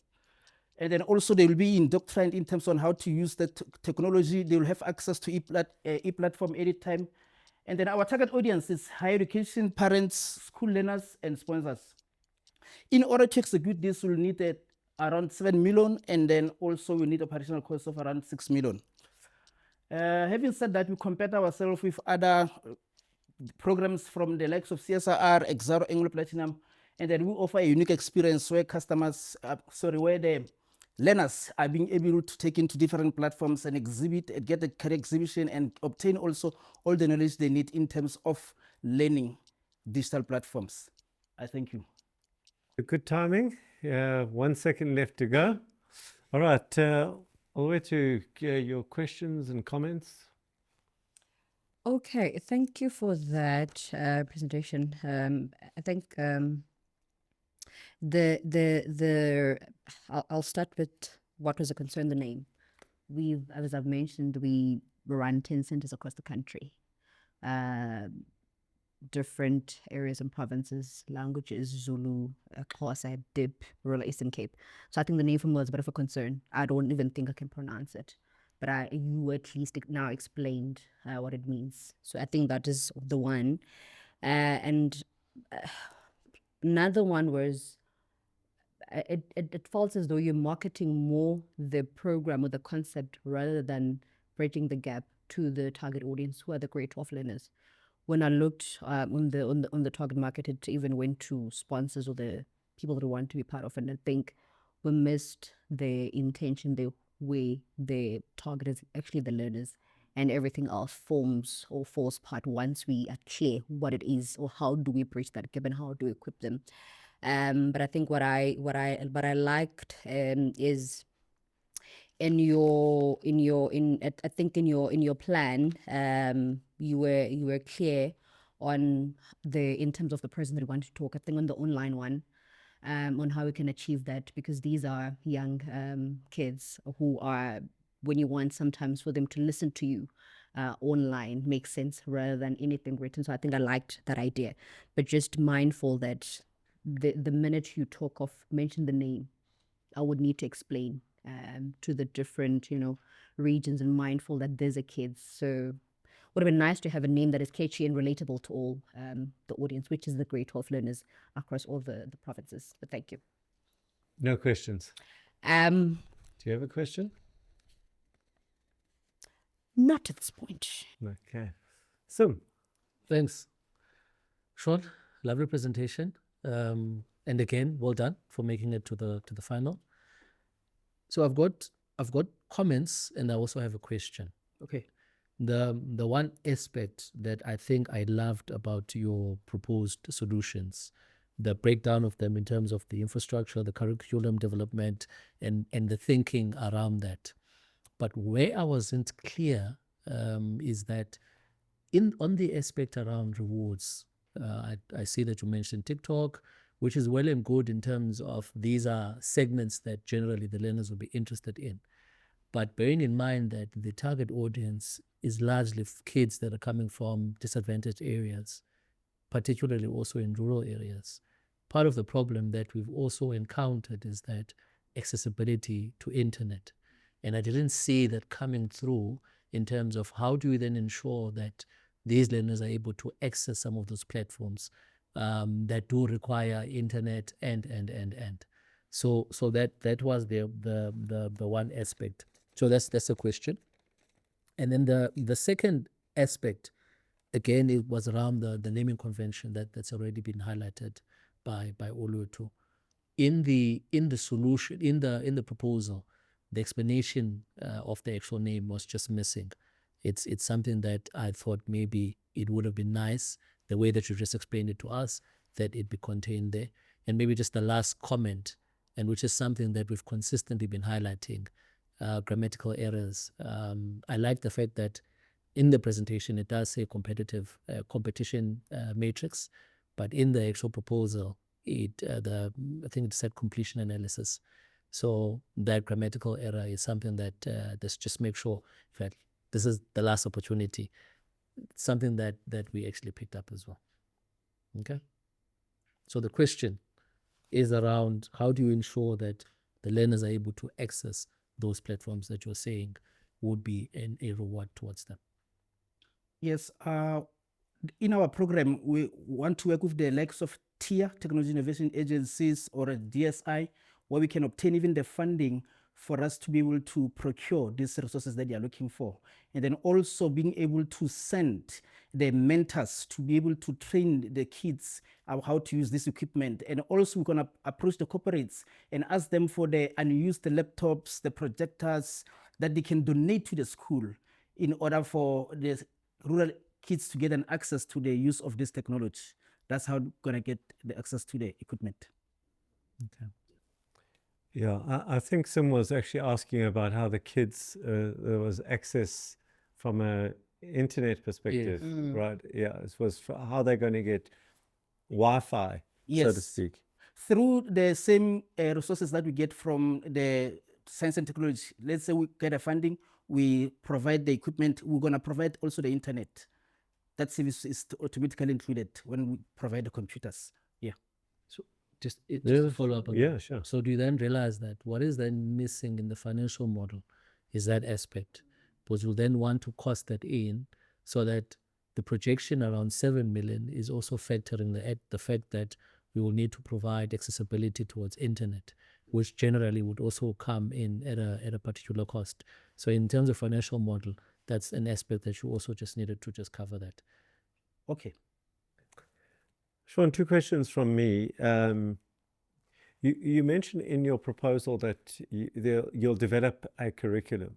And then also they will be indoctrinated in terms on how to use the technology. They will have access to e-platform anytime. And then our target audience is higher education, parents, school learners, and sponsors. In order to execute this, we'll need around 7 million, and then also we need operational costs of around 6 million. Having said that, we compare ourselves with other programs from the likes of CSR, Exaro, Anglo Platinum, and then we offer a unique experience where where the learners are being able to take into different platforms and exhibit, and get a career exhibition, and obtain also all the knowledge they need in terms of learning digital platforms. I thank you. Good timing. 1 second left to go. All right. I'll wait to hear your questions and comments. Okay, thank you for that presentation. I think I'll start with what was a concern, the name. As I've mentioned, we run 10 centers across the country. Different areas and provinces, languages, Zulu, Xhosa, Dip, Rural Eastern Cape. So I think the name for me was a bit of a concern. I don't even think I can pronounce it. But you at least now explained what it means. So I think that is the one. And another one was, it felt as though you're marketing more the program or the concept rather than bridging the gap to the target audience, who are the grade 12 learners. When I looked on the target market, it even went to sponsors or the people that want to be part of it. And I think we missed the intention, the way the target is actually the learners, and everything else forms or falls part once we are clear what it is, or how do we bridge that gap and how do we equip them. But I think what I liked is I think in your plan, you were clear on in terms of the person that you want to talk. I think on the online one, on how we can achieve that, because these are young kids who are, when you want sometimes for them to listen to you online, makes sense rather than anything written. So I think I liked that idea, but just mindful that the minute you talk of, mention the name, I would need to explain to the different, regions, and mindful that there's a kids. So would have been nice to have a name that is catchy and relatable to all the audience, which is the grade 12 learners across all the provinces. But thank you. No questions. Do you have a question? Not at this point. Okay. So, thanks, Sean. Lovely presentation. And again, well done for making it to the final. So I've got comments, and I also have a question. Okay. The one aspect that I think I loved about your proposed solutions, the breakdown of them in terms of the infrastructure, the curriculum development, and the thinking around that. But where I wasn't clear is that on the aspect around rewards, I see that you mentioned TikTok, which is well and good in terms of these are segments that generally the learners will be interested in. But bearing in mind that the target audience is largely kids that are coming from disadvantaged areas, particularly also in rural areas, part of the problem that we've also encountered is that accessibility to internet. And I didn't see that coming through in terms of how do we then ensure that these learners are able to access some of those platforms that do require internet and. So that was the one aspect. So that's a question. And then the second aspect, again, it was around the naming convention that's already been highlighted by Olutu. In the solution, in the proposal, the explanation of the actual name was just missing. It's something that I thought maybe it would have been nice, the way that you just explained it to us, that it be contained there. And maybe just the last comment, and which is something that we've consistently been highlighting, grammatical errors. I like the fact that in the presentation it does say competitive competition matrix, but in the actual proposal, I think it said completion analysis. So that grammatical error is something that let's just make sure that this is the last opportunity. It's something that we actually picked up as well. Okay. So the question is around how do you ensure that the learners are able to access those platforms that you're saying would be a reward towards them? Yes, in our program, we want to work with the likes of TIA, Technology Innovation Agencies, or a DSI, where we can obtain even the funding for us to be able to procure these resources that they are looking for. And then also being able to send the mentors to be able to train the kids how to use this equipment. And also we're gonna approach the corporates and ask them for the unused laptops, the projectors that they can donate to the school in order for the rural kids to get an access to the use of this technology. That's how we're gonna get the access to the equipment. Okay. Yeah, I think Sim was actually asking about how the kids, there was access from a internet perspective, right? Yeah, it was how they're going to get Wi-Fi, so to speak. Through the same resources that we get from the science and technology. Let's say we get a funding, we provide the equipment, we're going to provide also the internet. That service is automatically included when we provide the computers. Yeah. So just to follow up on yeah, that. sure. So do you then realize that what is then missing in the financial model is that aspect? Because you'll then want to cost that in so that the projection around 7 million is also factoring the fact that we will need to provide accessibility towards internet, which generally would also come in at a particular cost. So in terms of financial model, that's an aspect that you also just needed to just cover that. Okay. Sean, two questions from me. You mentioned in your proposal that you'll develop a curriculum.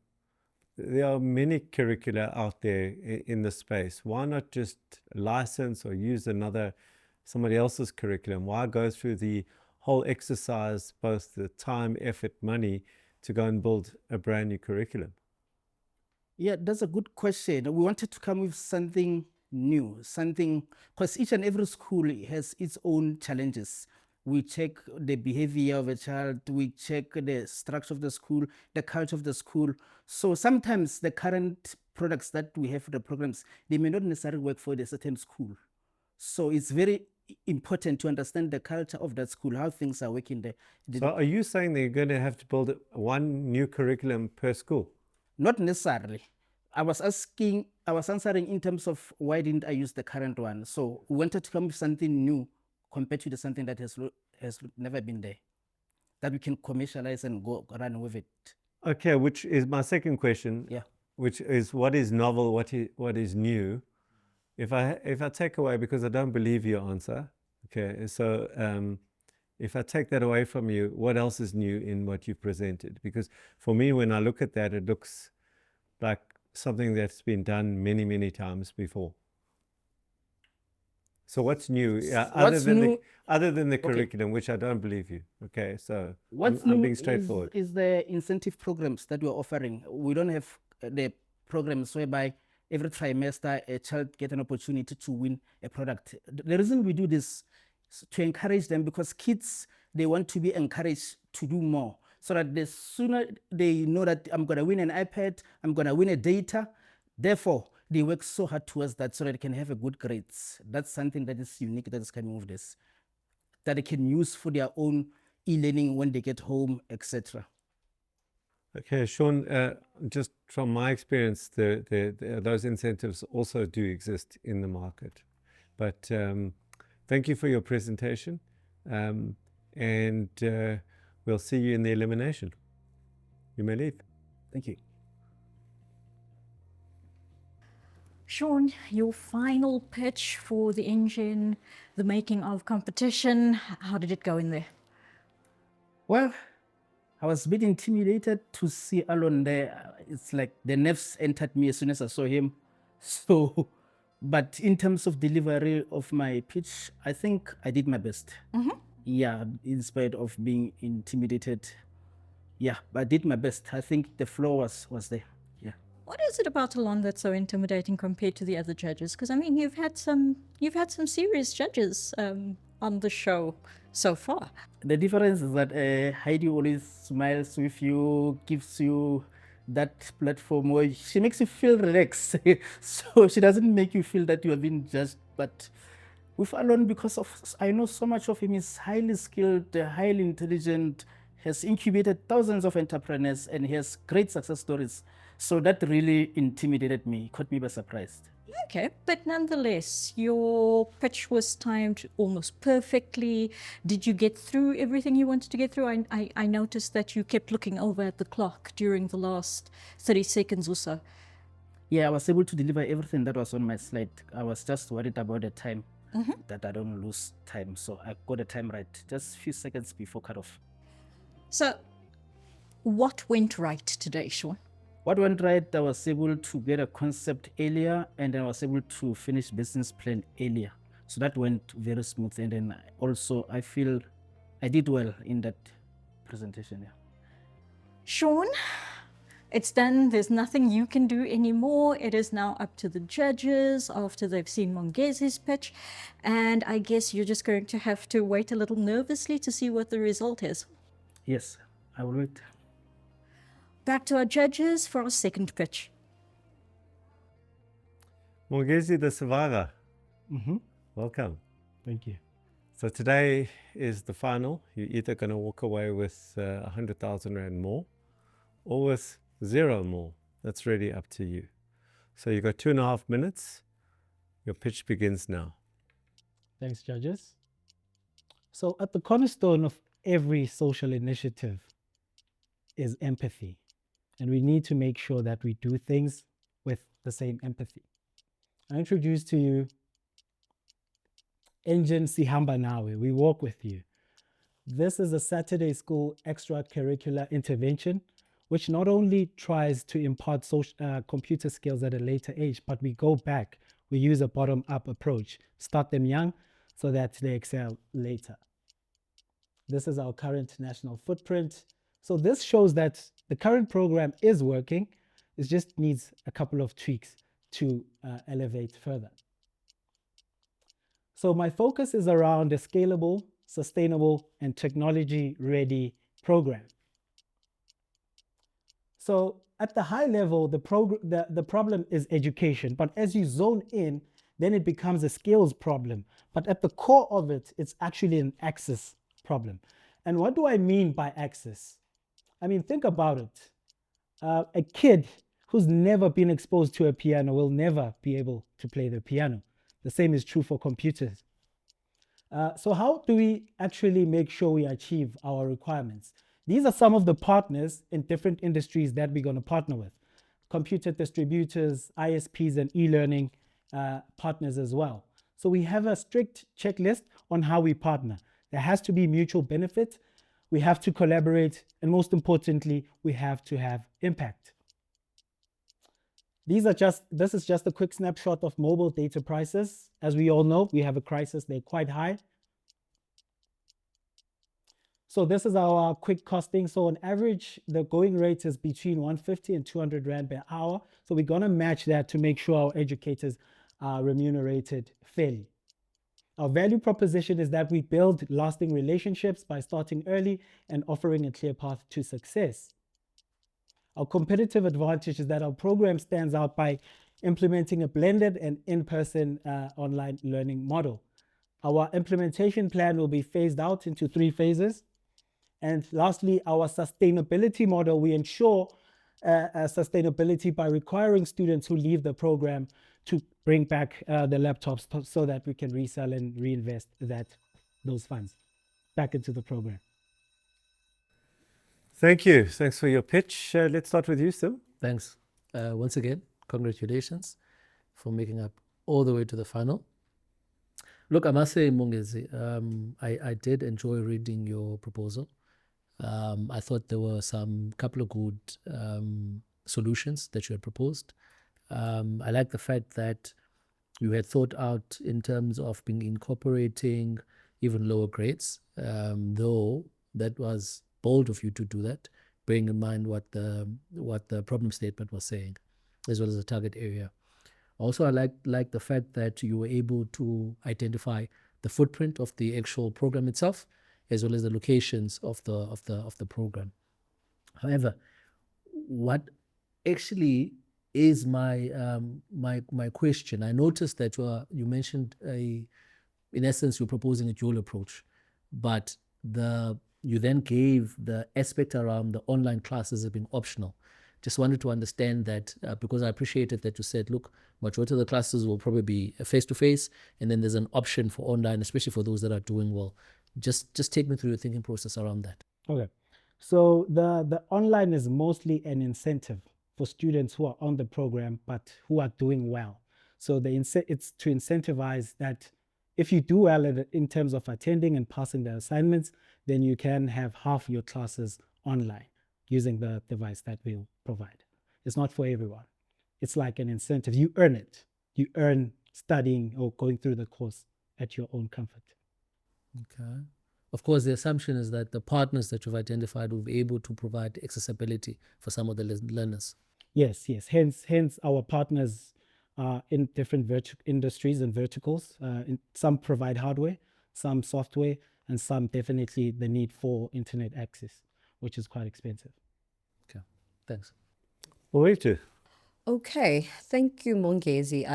There are many curricula out there in the space. Why not just license or use somebody else's curriculum? Why go through the whole exercise, both the time, effort, money, to go and build a brand new curriculum? Yeah, that's a good question. We wanted to come with something new, because each and every school has its own challenges. We check the behavior of a child, we check the structure of the school, the culture of the school. So sometimes the current products that we have for the programs, they may not necessarily work for a certain school. So it's very important to understand the culture of that school, how things are working there. So are you saying that you're going to have to build one new curriculum per school? Not necessarily. I was answering in terms of why didn't I use the current one. So we wanted to come with something new compared to something that has never been there, that we can commercialize and go run with it. Okay, which is my second question. Yeah. Which is, what is novel, what is new? If I take away, because I don't believe your answer, okay, so if I take that away from you, what else is new in what you've presented? Because for me, when I look at that, it looks like something that's been done many, many times before. So what's new, other than the curriculum, which I don't believe you? Okay, so what's I'm new being straightforward. is the incentive programs that we're offering. We don't have the programs whereby every trimester a child get an opportunity to win a product. The reason we do this is to encourage them, because kids, they want to be encouraged to do more, so that the sooner they know that I'm going to win an iPad, I'm going to win a data, therefore they work so hard towards that so that they can have a good grades. That's something that is unique, that is coming with this, that they can use for their own e-learning when they get home, etc. Okay, Sean, just from my experience, those incentives also do exist in the market. But thank you for your presentation, and we'll see you in the elimination. You may leave. Thank you. Sean, your final pitch for the Engen The Making of competition, how did it go in there? Well, I was a bit intimidated to see Alon there. It's like the nerves entered me as soon as I saw him. So, but in terms of delivery of my pitch, I think I did my best. Yeah, in spite of being intimidated. Yeah, but I did my best. I think the flow was there. Yeah. What is it about Alon that's so intimidating compared to the other judges? Because I mean, you've had some serious judges on the show so far. The difference is that Heidi always smiles with you, gives you that platform where she makes you feel relaxed. So she doesn't make you feel that you have been judged. But with Alon, because I know so much of him, is highly skilled, highly intelligent, has incubated thousands of entrepreneurs, and he has great success stories. So that really intimidated me, caught me by surprise. Okay, but nonetheless, your pitch was timed almost perfectly. Did you get through everything you wanted to get through? I noticed that you kept looking over at the clock during the last 30 seconds or so. Yeah, I was able to deliver everything that was on my slide. I was just worried about the time, that I don't lose time. So I got the time right, just a few seconds before cutoff. So, what went right today, Sean? What went right, I was able to get a concept earlier, and then I was able to finish business plan earlier. So that went very smooth. And then also I feel I did well in that presentation. Yeah. Sean, it's done. There's nothing you can do anymore. It is now up to the judges after they've seen Mongezi's pitch. And I guess you're just going to have to wait a little nervously to see what the result is. Yes, I will wait. Back to our judges for our second pitch. Mongezi the survivor. Welcome. Thank you. So today is the final. You're either going to walk away with 100,000 Rand more or with 0 more. That's really up to you. So you've got 2.5 minutes. Your pitch begins now. Thanks, judges. So at the cornerstone of every social initiative is empathy. And we need to make sure that we do things with the same empathy. I introduce to you Engen Sihamba Nawe. We walk with you. This is a Saturday school extracurricular intervention, which not only tries to impart computer skills at a later age, but we go back. We use a bottom-up approach. Start them young so that they excel later. This is our current national footprint. So this shows that the current program is working. It just needs a couple of tweaks to elevate further. So my focus is around a scalable, sustainable, and technology-ready program. So at the high level, the problem is education. But as you zone in, then it becomes a skills problem. But at the core of it, it's actually an access problem. And what do I mean by access? I mean, think about it. A kid who's never been exposed to a piano will never be able to play the piano. The same is true for computers. So how do we actually make sure we achieve our requirements? These are some of the partners in different industries that we're going to partner with. Computer distributors, ISPs, and e-learning partners as well. So we have a strict checklist on how we partner. There has to be mutual benefit. We have to collaborate, and most importantly, we have to have impact. This is just a quick snapshot of mobile data prices. As we all know, we have a crisis, they're quite high. So this is our quick costing. So on average, the going rate is between 150 and 200 Rand per hour. So we're gonna match that to make sure our educators are remunerated fairly. Our value proposition is that we build lasting relationships by starting early and offering a clear path to success. Our competitive advantage is that our program stands out by implementing a blended and in-person online learning model. Our implementation plan will be phased out into 3 phases. And lastly, our sustainability model, we ensure sustainability by requiring students who leave the program to bring back the laptops so that we can resell and reinvest those funds back into the program. Thank you. Thanks for your pitch. Let's start with you, Sim. Thanks. Once again, congratulations for making up all the way to the final. Look, I must say, Mongezi, I did enjoy reading your proposal. I thought there were some couple of good solutions that you had proposed. I like the fact that you had thought out in terms of incorporating even lower grades, though that was bold of you to do that, bearing in mind what the problem statement was saying, as well as the target area. Also, I like the fact that you were able to identify the footprint of the actual program itself, as well as the locations of the program. However, what actually is my question? I noticed that you mentioned in essence, you're proposing a dual approach, but you then gave the aspect around the online classes as being optional. Just wanted to understand that because I appreciated that you said, look, majority of the classes will probably be face-to-face, and then there's an option for online, especially for those that are doing well. Just take me through your thinking process around that. Okay. So the online is mostly an incentive for students who are on the program, but who are doing well. So it's to incentivize that if you do well in terms of attending and passing the assignments, then you can have half your classes online using the device that we'll provide. It's not for everyone. It's like an incentive. You earn it. You earn studying or going through the course at your own comfort. Okay. Of course, the assumption is that the partners that you've identified will be able to provide accessibility for some of the learners. Yes. Hence our partners are in different industries and verticals. Some provide hardware, some software, and some definitely the need for internet access, which is quite expensive. Okay, thanks. Okay, thank you, Mongezi.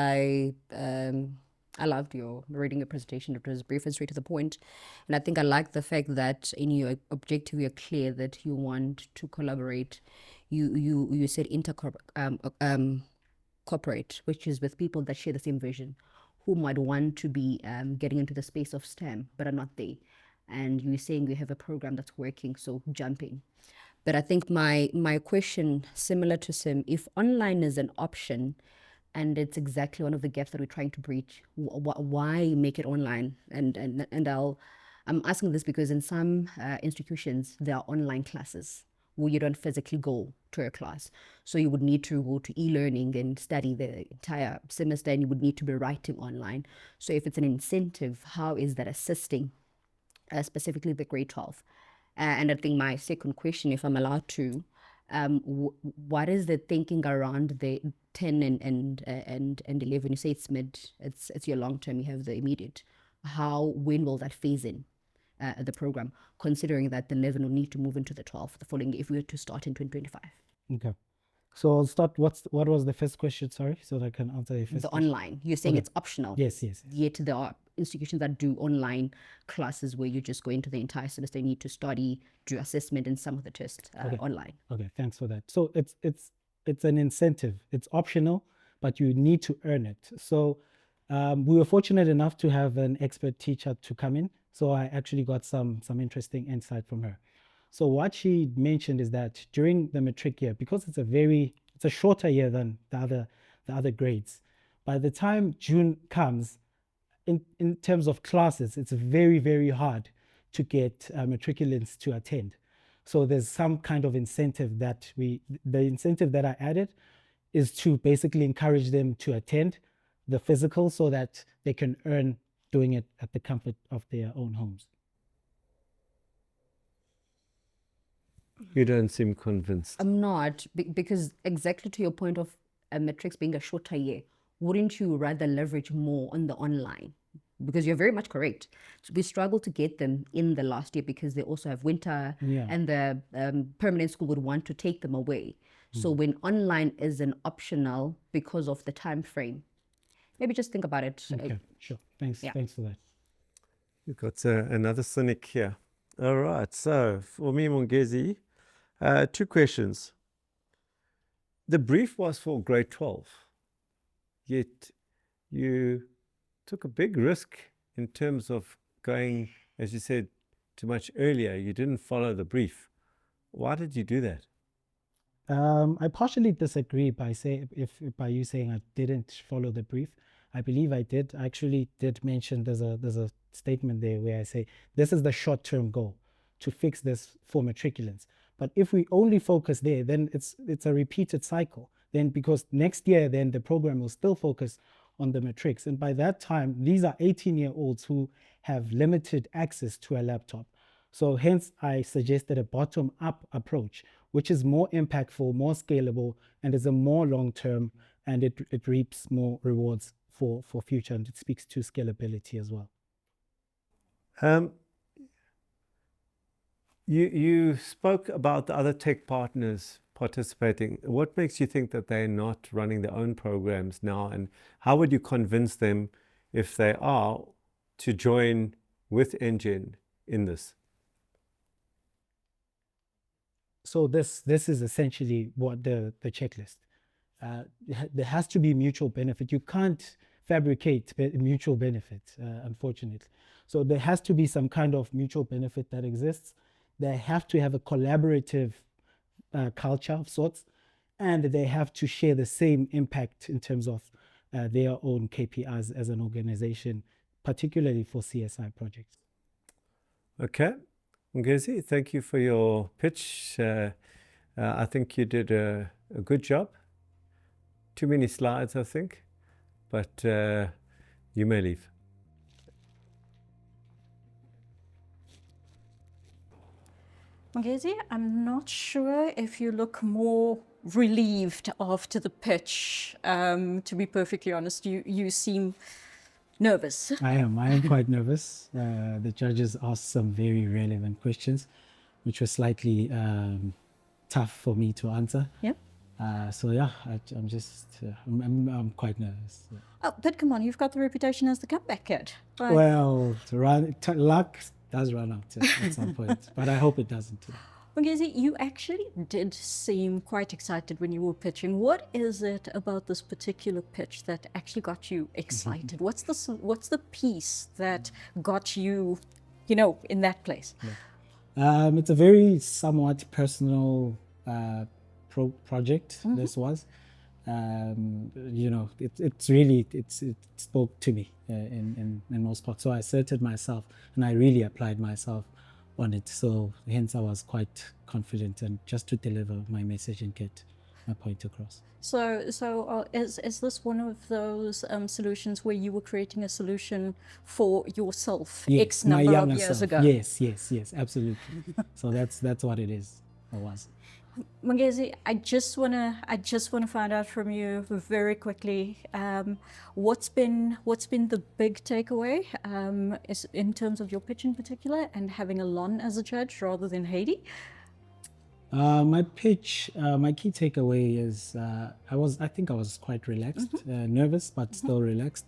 I loved your reading your presentation. It was brief and straight to the point. And I think I like the fact that in your objective, you're clear that you want to collaborate. You said corporate, which is with people that share the same vision, who might want to be getting into the space of STEM, but are not there. And you're saying you have a program that's working, so jumping. But I think my question, similar to Sim, if online is an option, and it's exactly one of the gaps that we're trying to breach, why make it online? And I'm asking this because in some institutions there are online classes where you don't physically go to a class, so you would need to go to e-learning and study the entire semester, and you would need to be writing online. So if it's an incentive, how is that assisting specifically the grade 12? And I think my second question, if I'm allowed to, what is the thinking around the 10 and 11? You say it's it's your long term, you have the immediate. When will that phase in the program, considering that the 11 will need to move into the 12 the following, if we were to start in 2025? Okay. So I'll start. What was the first question? Sorry, so that I can answer the first The question. online. You're saying it's optional. Yes. Yet there are institutions that do online classes where you just go into the entire semester, you need to study, do assessment, and some of the tests online. Okay, thanks for that. So it's an incentive. It's optional, but you need to earn it. So we were fortunate enough to have an expert teacher to come in. So I actually got some interesting insight from her. So what she mentioned is that during the matric year, because it's a shorter year than the other grades, by the time June comes, in terms of classes, it's very, very hard to get matriculants to attend. So there's some kind of incentive the incentive that I added is to basically encourage them to attend the physical so that they can earn doing it at the comfort of their own homes. You don't seem convinced. I'm not, because exactly to your point of matrics being a shorter year, wouldn't you rather leverage more on the online? Because you're very much correct. We struggle to get them in the last year because they also have winter, and the permanent school would want to take them away. So when online is an optional because of the time frame, maybe just think about it. Okay, sure. Thanks for that. We've got another cynic here. All right. So for me, Mongezi, 2 questions. The brief was for grade 12, yet you took a big risk in terms of going, as you said, too much earlier. You didn't follow the brief. Why did you do that? I partially disagree by you saying I didn't follow the brief. I believe I did. I actually did mention there's a statement there where I say this is the short-term goal, to fix this for matriculants. But if we only focus there, then it's a repeated cycle. Then because next year, then the program will still focus on the matrics. And by that time, these are 18-year-olds who have limited access to a laptop. So hence, I suggested a bottom-up approach, which is more impactful, more scalable, and is a more long-term, and it reaps more rewards for future, and it speaks to scalability as well. You spoke about the other tech partners participating. What makes you think that they're not running their own programs now, and how would you convince them, if they are, to join with Engen in this? So this is essentially what the checklist. There has to be mutual benefit. You can't fabricate mutual benefit, unfortunately. So there has to be some kind of mutual benefit that exists. They have to have a collaborative culture of sorts, and they have to share the same impact in terms of their own KPIs as an organization, particularly for CSI projects. Okay. Ngezi, thank you for your pitch. I think you did a good job. Too many slides, I think, but you may leave. Mongezi, I'm not sure if you look more relieved after the pitch. To be perfectly honest, you seem nervous. I am quite nervous. The judges asked some very relevant questions, which were slightly tough for me to answer. Yep. So yeah, I'm quite nervous. Yeah. Oh, but come on, you've got the reputation as the comeback kid. Well, luck does run out at some point, but I hope it doesn't. Mongezi, you actually did seem quite excited when you were pitching. What is it about this particular pitch that actually got you excited? What's the piece that got you, in that place? Yeah. It's a very somewhat personal project. Mm-hmm. This was, it spoke to me in most parts. So I asserted myself, and I really applied myself on it. So hence I was quite confident, and just to deliver my message and get my point across. So is this one of those solutions where you were creating a solution for yourself X number of years ago? Yes, absolutely. So that's what it is or was. Mongezi, I just wanna find out from you very quickly, what's been the big takeaway is in terms of your pitch in particular, and having Alon as a judge rather than Heidi? My pitch, my key takeaway is I think I was quite relaxed, nervous but still relaxed,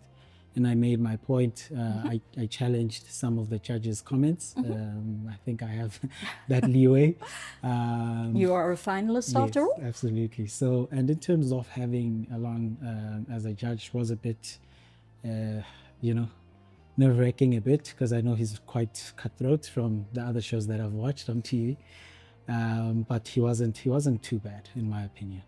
and I made my point. I challenged some of the judges' comments. I think I have that leeway. You are a finalist after all? Absolutely. So, and in terms of having Alon as a judge was a bit, nerve-wracking a bit, because I know he's quite cutthroat from the other shows that I've watched on TV. But he wasn't too bad, in my opinion.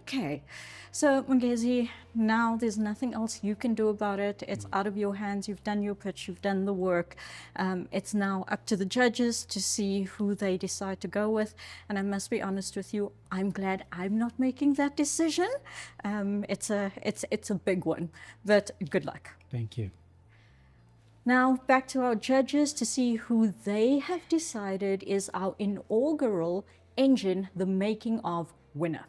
Okay, so Mongezi, now there's nothing else you can do about it. It's out of your hands. You've done your pitch, you've done the work. It's now up to the judges to see who they decide to go with. And I must be honest with you, I'm glad I'm not making that decision. It's a big one, but good luck. Thank you. Now back to our judges to see who they have decided is our inaugural Engen The Making of winner.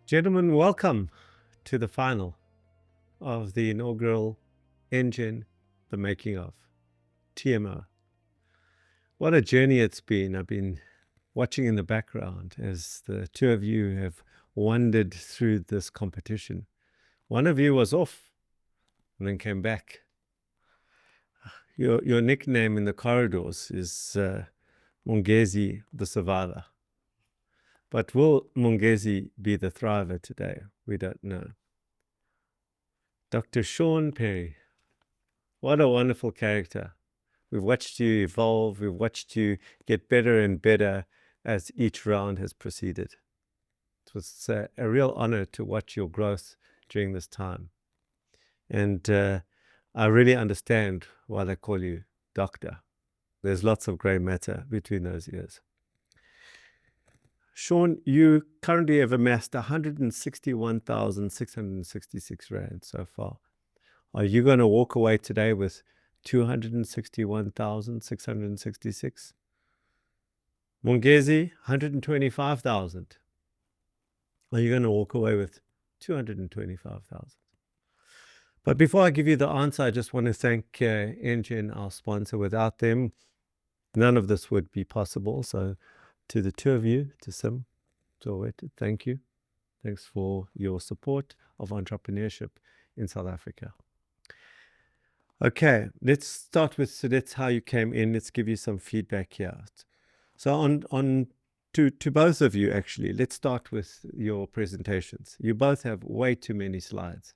Gentlemen, welcome to the final of the inaugural Engen The Making of, TMO. What a journey it's been. I've been watching in the background as the two of you have wandered through this competition. One of you was off and then came back. Your nickname in the corridors is Mongezi the Survivor. But will Mongezi be the thriver today? We don't know. Dr. Sean Perry, what a wonderful character. We've watched you evolve, we've watched you get better and better as each round has proceeded. It was a real honor to watch your growth during this time. And I really understand why they call you doctor. There's lots of grey matter between those ears. Sean, you currently have amassed 161,666 Rand so far. Are you going to walk away today with 261,666? Mongezi, 125,000. Are you going to walk away with 225,000? But before I give you the answer, I just want to thank Engen, our sponsor. Without them, none of this would be possible. So to the two of you, to Sim, to Owete, thank you. Thanks for your support of entrepreneurship in South Africa. Okay, let's start with, so that's how you came in. Let's give you some feedback here. So to both of you, actually, let's start with your presentations. You both have way too many slides.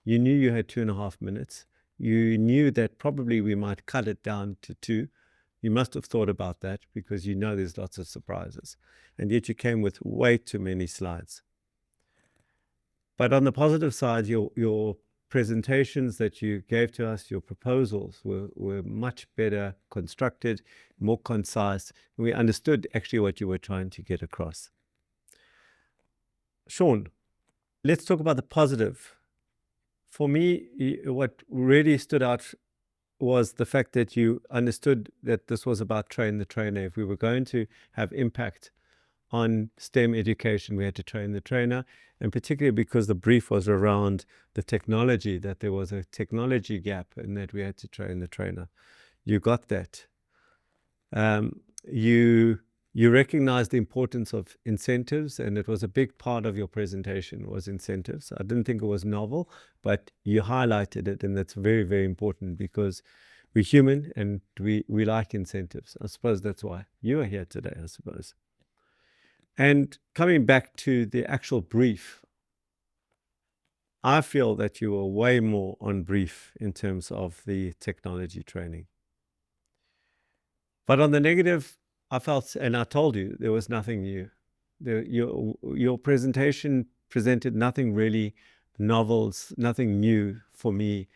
You knew you had 2.5 minutes. You knew that probably we might cut it down to 2. You must have thought about that because you know there's lots of surprises. And yet you came with way too many slides. But on the positive side, your presentations that you gave to us, your proposals were much better constructed, more concise. And we understood actually what you were trying to get across. Sean, let's talk about the positive. For me, what really stood out was the fact that you understood that this was about train the trainer. If we were going to have impact on STEM education, we had to train the trainer, and particularly because the brief was around the technology, that there was a technology gap and that we had to train the trainer. You got that. You recognized the importance of incentives, and it was a big part of your presentation was incentives. I didn't think it was novel, but you highlighted it, and that's very, very important because we're human and we like incentives. I suppose that's why you are here today, I suppose. And coming back to the actual brief, I feel that you were way more on brief in terms of the technology training. But on the negative, I felt, and I told you, there was nothing new. Your presentation presented nothing really novel, nothing new for me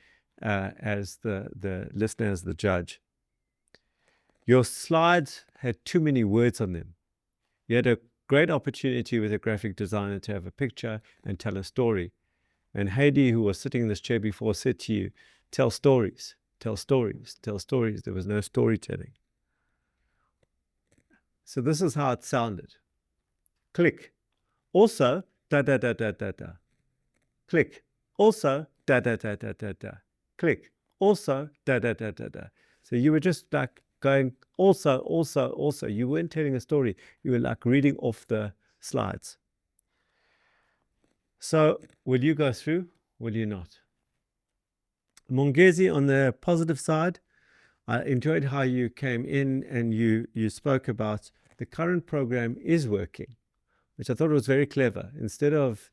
as the listener, as the judge. Your slides had too many words on them. You had a great opportunity with a graphic designer to have a picture and tell a story. And Heidi, who was sitting in this chair before, said to you, tell stories, tell stories, tell stories. There was no storytelling. So this is how it sounded. Click. Also, da da da da da da. Click. Also, da da da da da da. Click. Also, da da da da da. So you were just like going also, also, also. You weren't telling a story. You were like reading off the slides. So will you go through? Will you not? Mongezi, on the positive side, I enjoyed how you came in and you spoke about the current program is working, which I thought was very clever. Instead of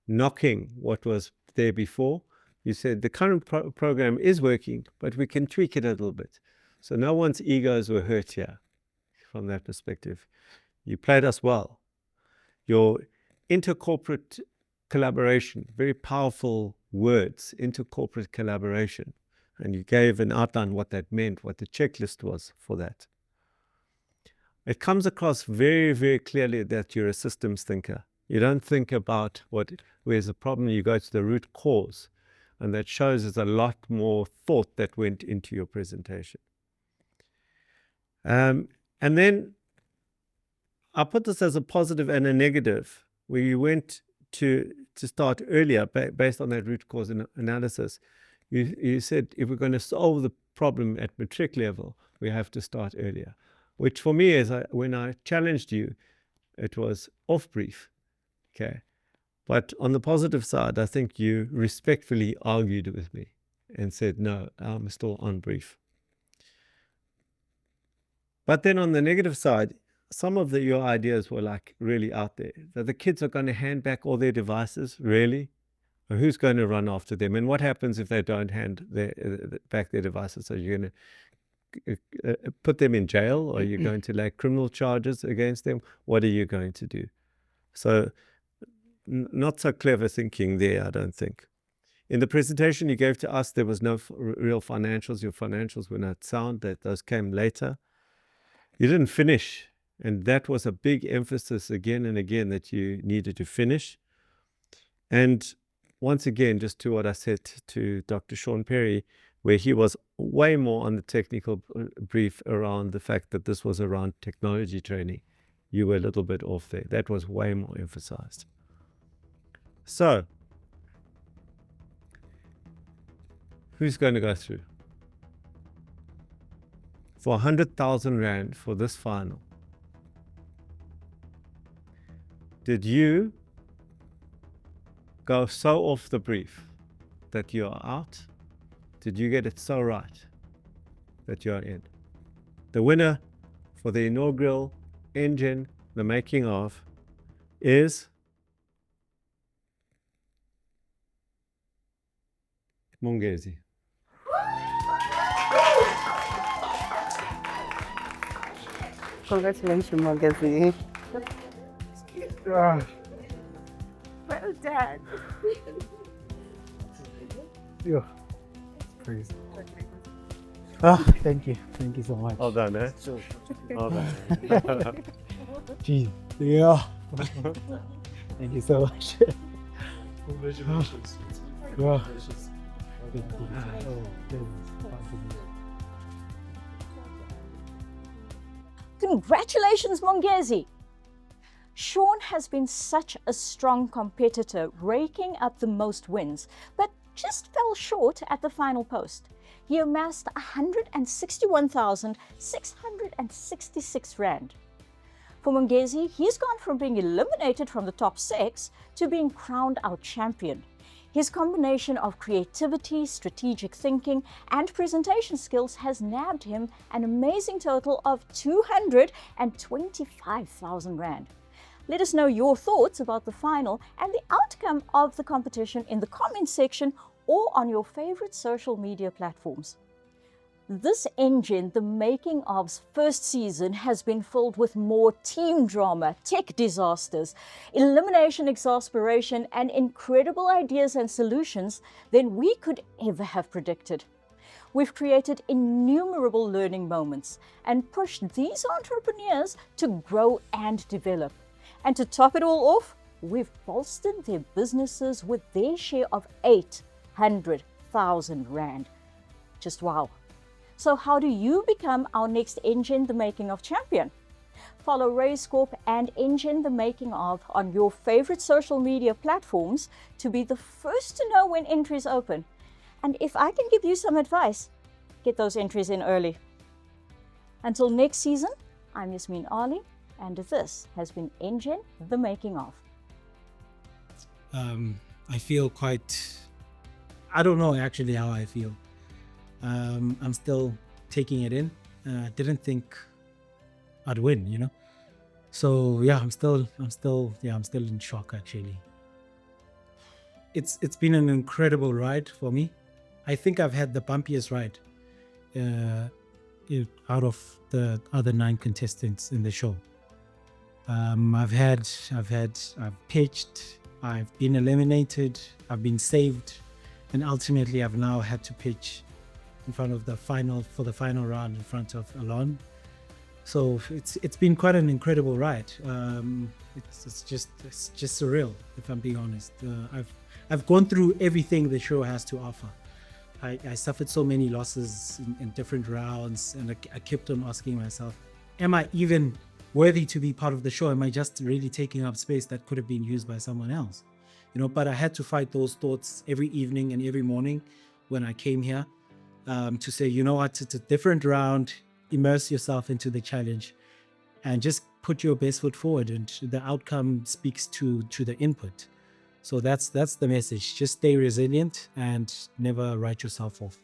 knocking what was there before, you said the current program is working, but we can tweak it a little bit. So no one's egos were hurt here from that perspective. You played us well. Your intercorporate collaboration, very powerful words, intercorporate collaboration. And you gave an outline what that meant, what the checklist was for that. It comes across very, very clearly that you're a systems thinker. You don't think about where's the problem, you go to the root cause. And that shows there's a lot more thought that went into your presentation. And then I'll put this as a positive and a negative, where you went to start earlier based on that root cause analysis. You said if we're going to solve the problem at matric level, we have to start earlier, which for me is when I challenged you, it was off brief. Okay. But on the positive side, I think you respectfully argued with me and said, no, I'm still on brief. But then on the negative side, some of your ideas were like really out there. That the kids are going to hand back all their devices, really? Or who's going to run after them? And what happens if they don't hand back their devices? Are you going to put them in jail? Or are you going to lay criminal charges against them? What are you going to do? So not so clever thinking there, I don't think. In the presentation you gave to us, there was no real financials. Your financials were not sound. Those came later. You didn't finish. And that was a big emphasis again and again that you needed to finish. And once again, just to what I said to Dr. Sean Perry, where he was way more on the technical brief around the fact that this was around technology training. You were a little bit off there. That was way more emphasized. So, who's going to go through? For 100,000 Rand for this final, did you go so off the brief that you are out? Did you get it so right that you are in? The winner for the inaugural Engen The Making of is Mongi. Congratulations, Mongi. Well done. Yeah. Praise. Ah, thank you so much. Well done, eh? Well done. Gee, yeah. Thank you so much. Congratulations. Yeah. Congratulations, Mongezi! Sean has been such a strong competitor, raking up the most wins, but just fell short at the final post. He amassed 161,666 Rand. For Mongezi, he's gone from being eliminated from the top 6 to being crowned our champion. His combination of creativity, strategic thinking, and presentation skills has nabbed him an amazing total of 225,000 Rand. Let us know your thoughts about the final and the outcome of the competition in the comments section or on your favorite social media platforms. This Engen The Making of's first season has been filled with more team drama, tech disasters, elimination exasperation, and incredible ideas and solutions than we could ever have predicted. We've created innumerable learning moments and pushed these entrepreneurs to grow and develop. And to top it all off, we've bolstered their businesses with their share of 800,000 Rand. Just wow. So how do you become our next Engen The Making of champion? Follow Race Corp and Engen The Making of on your favorite social media platforms to be the first to know when entries open. And if I can give you some advice, get those entries in early. Until next season, I'm Yasmin Ali, and this has been Engen The Making of. I feel quite, I don't know actually how I feel. I'm still taking it in. Didn't think I'd win, you know. So yeah, I'm still in shock actually. It's been an incredible ride for me. I think I've had the bumpiest ride out of the other 9 contestants in the show. I've pitched, I've been eliminated, I've been saved, and ultimately I've now had to pitch in front of the final round in front of Alon. So it's been quite an incredible ride. It's just surreal, if I'm being honest. I've gone through everything the show has to offer. I suffered so many losses in different rounds, and I kept on asking myself, am I even worthy to be part of the show? Am I just really taking up space that could have been used by someone else? You know, but I had to fight those thoughts every evening and every morning when I came here. To say, you know what, it's a different round, immerse yourself into the challenge and just put your best foot forward, and the outcome speaks to the input. So that's the message. Just stay resilient and never write yourself off.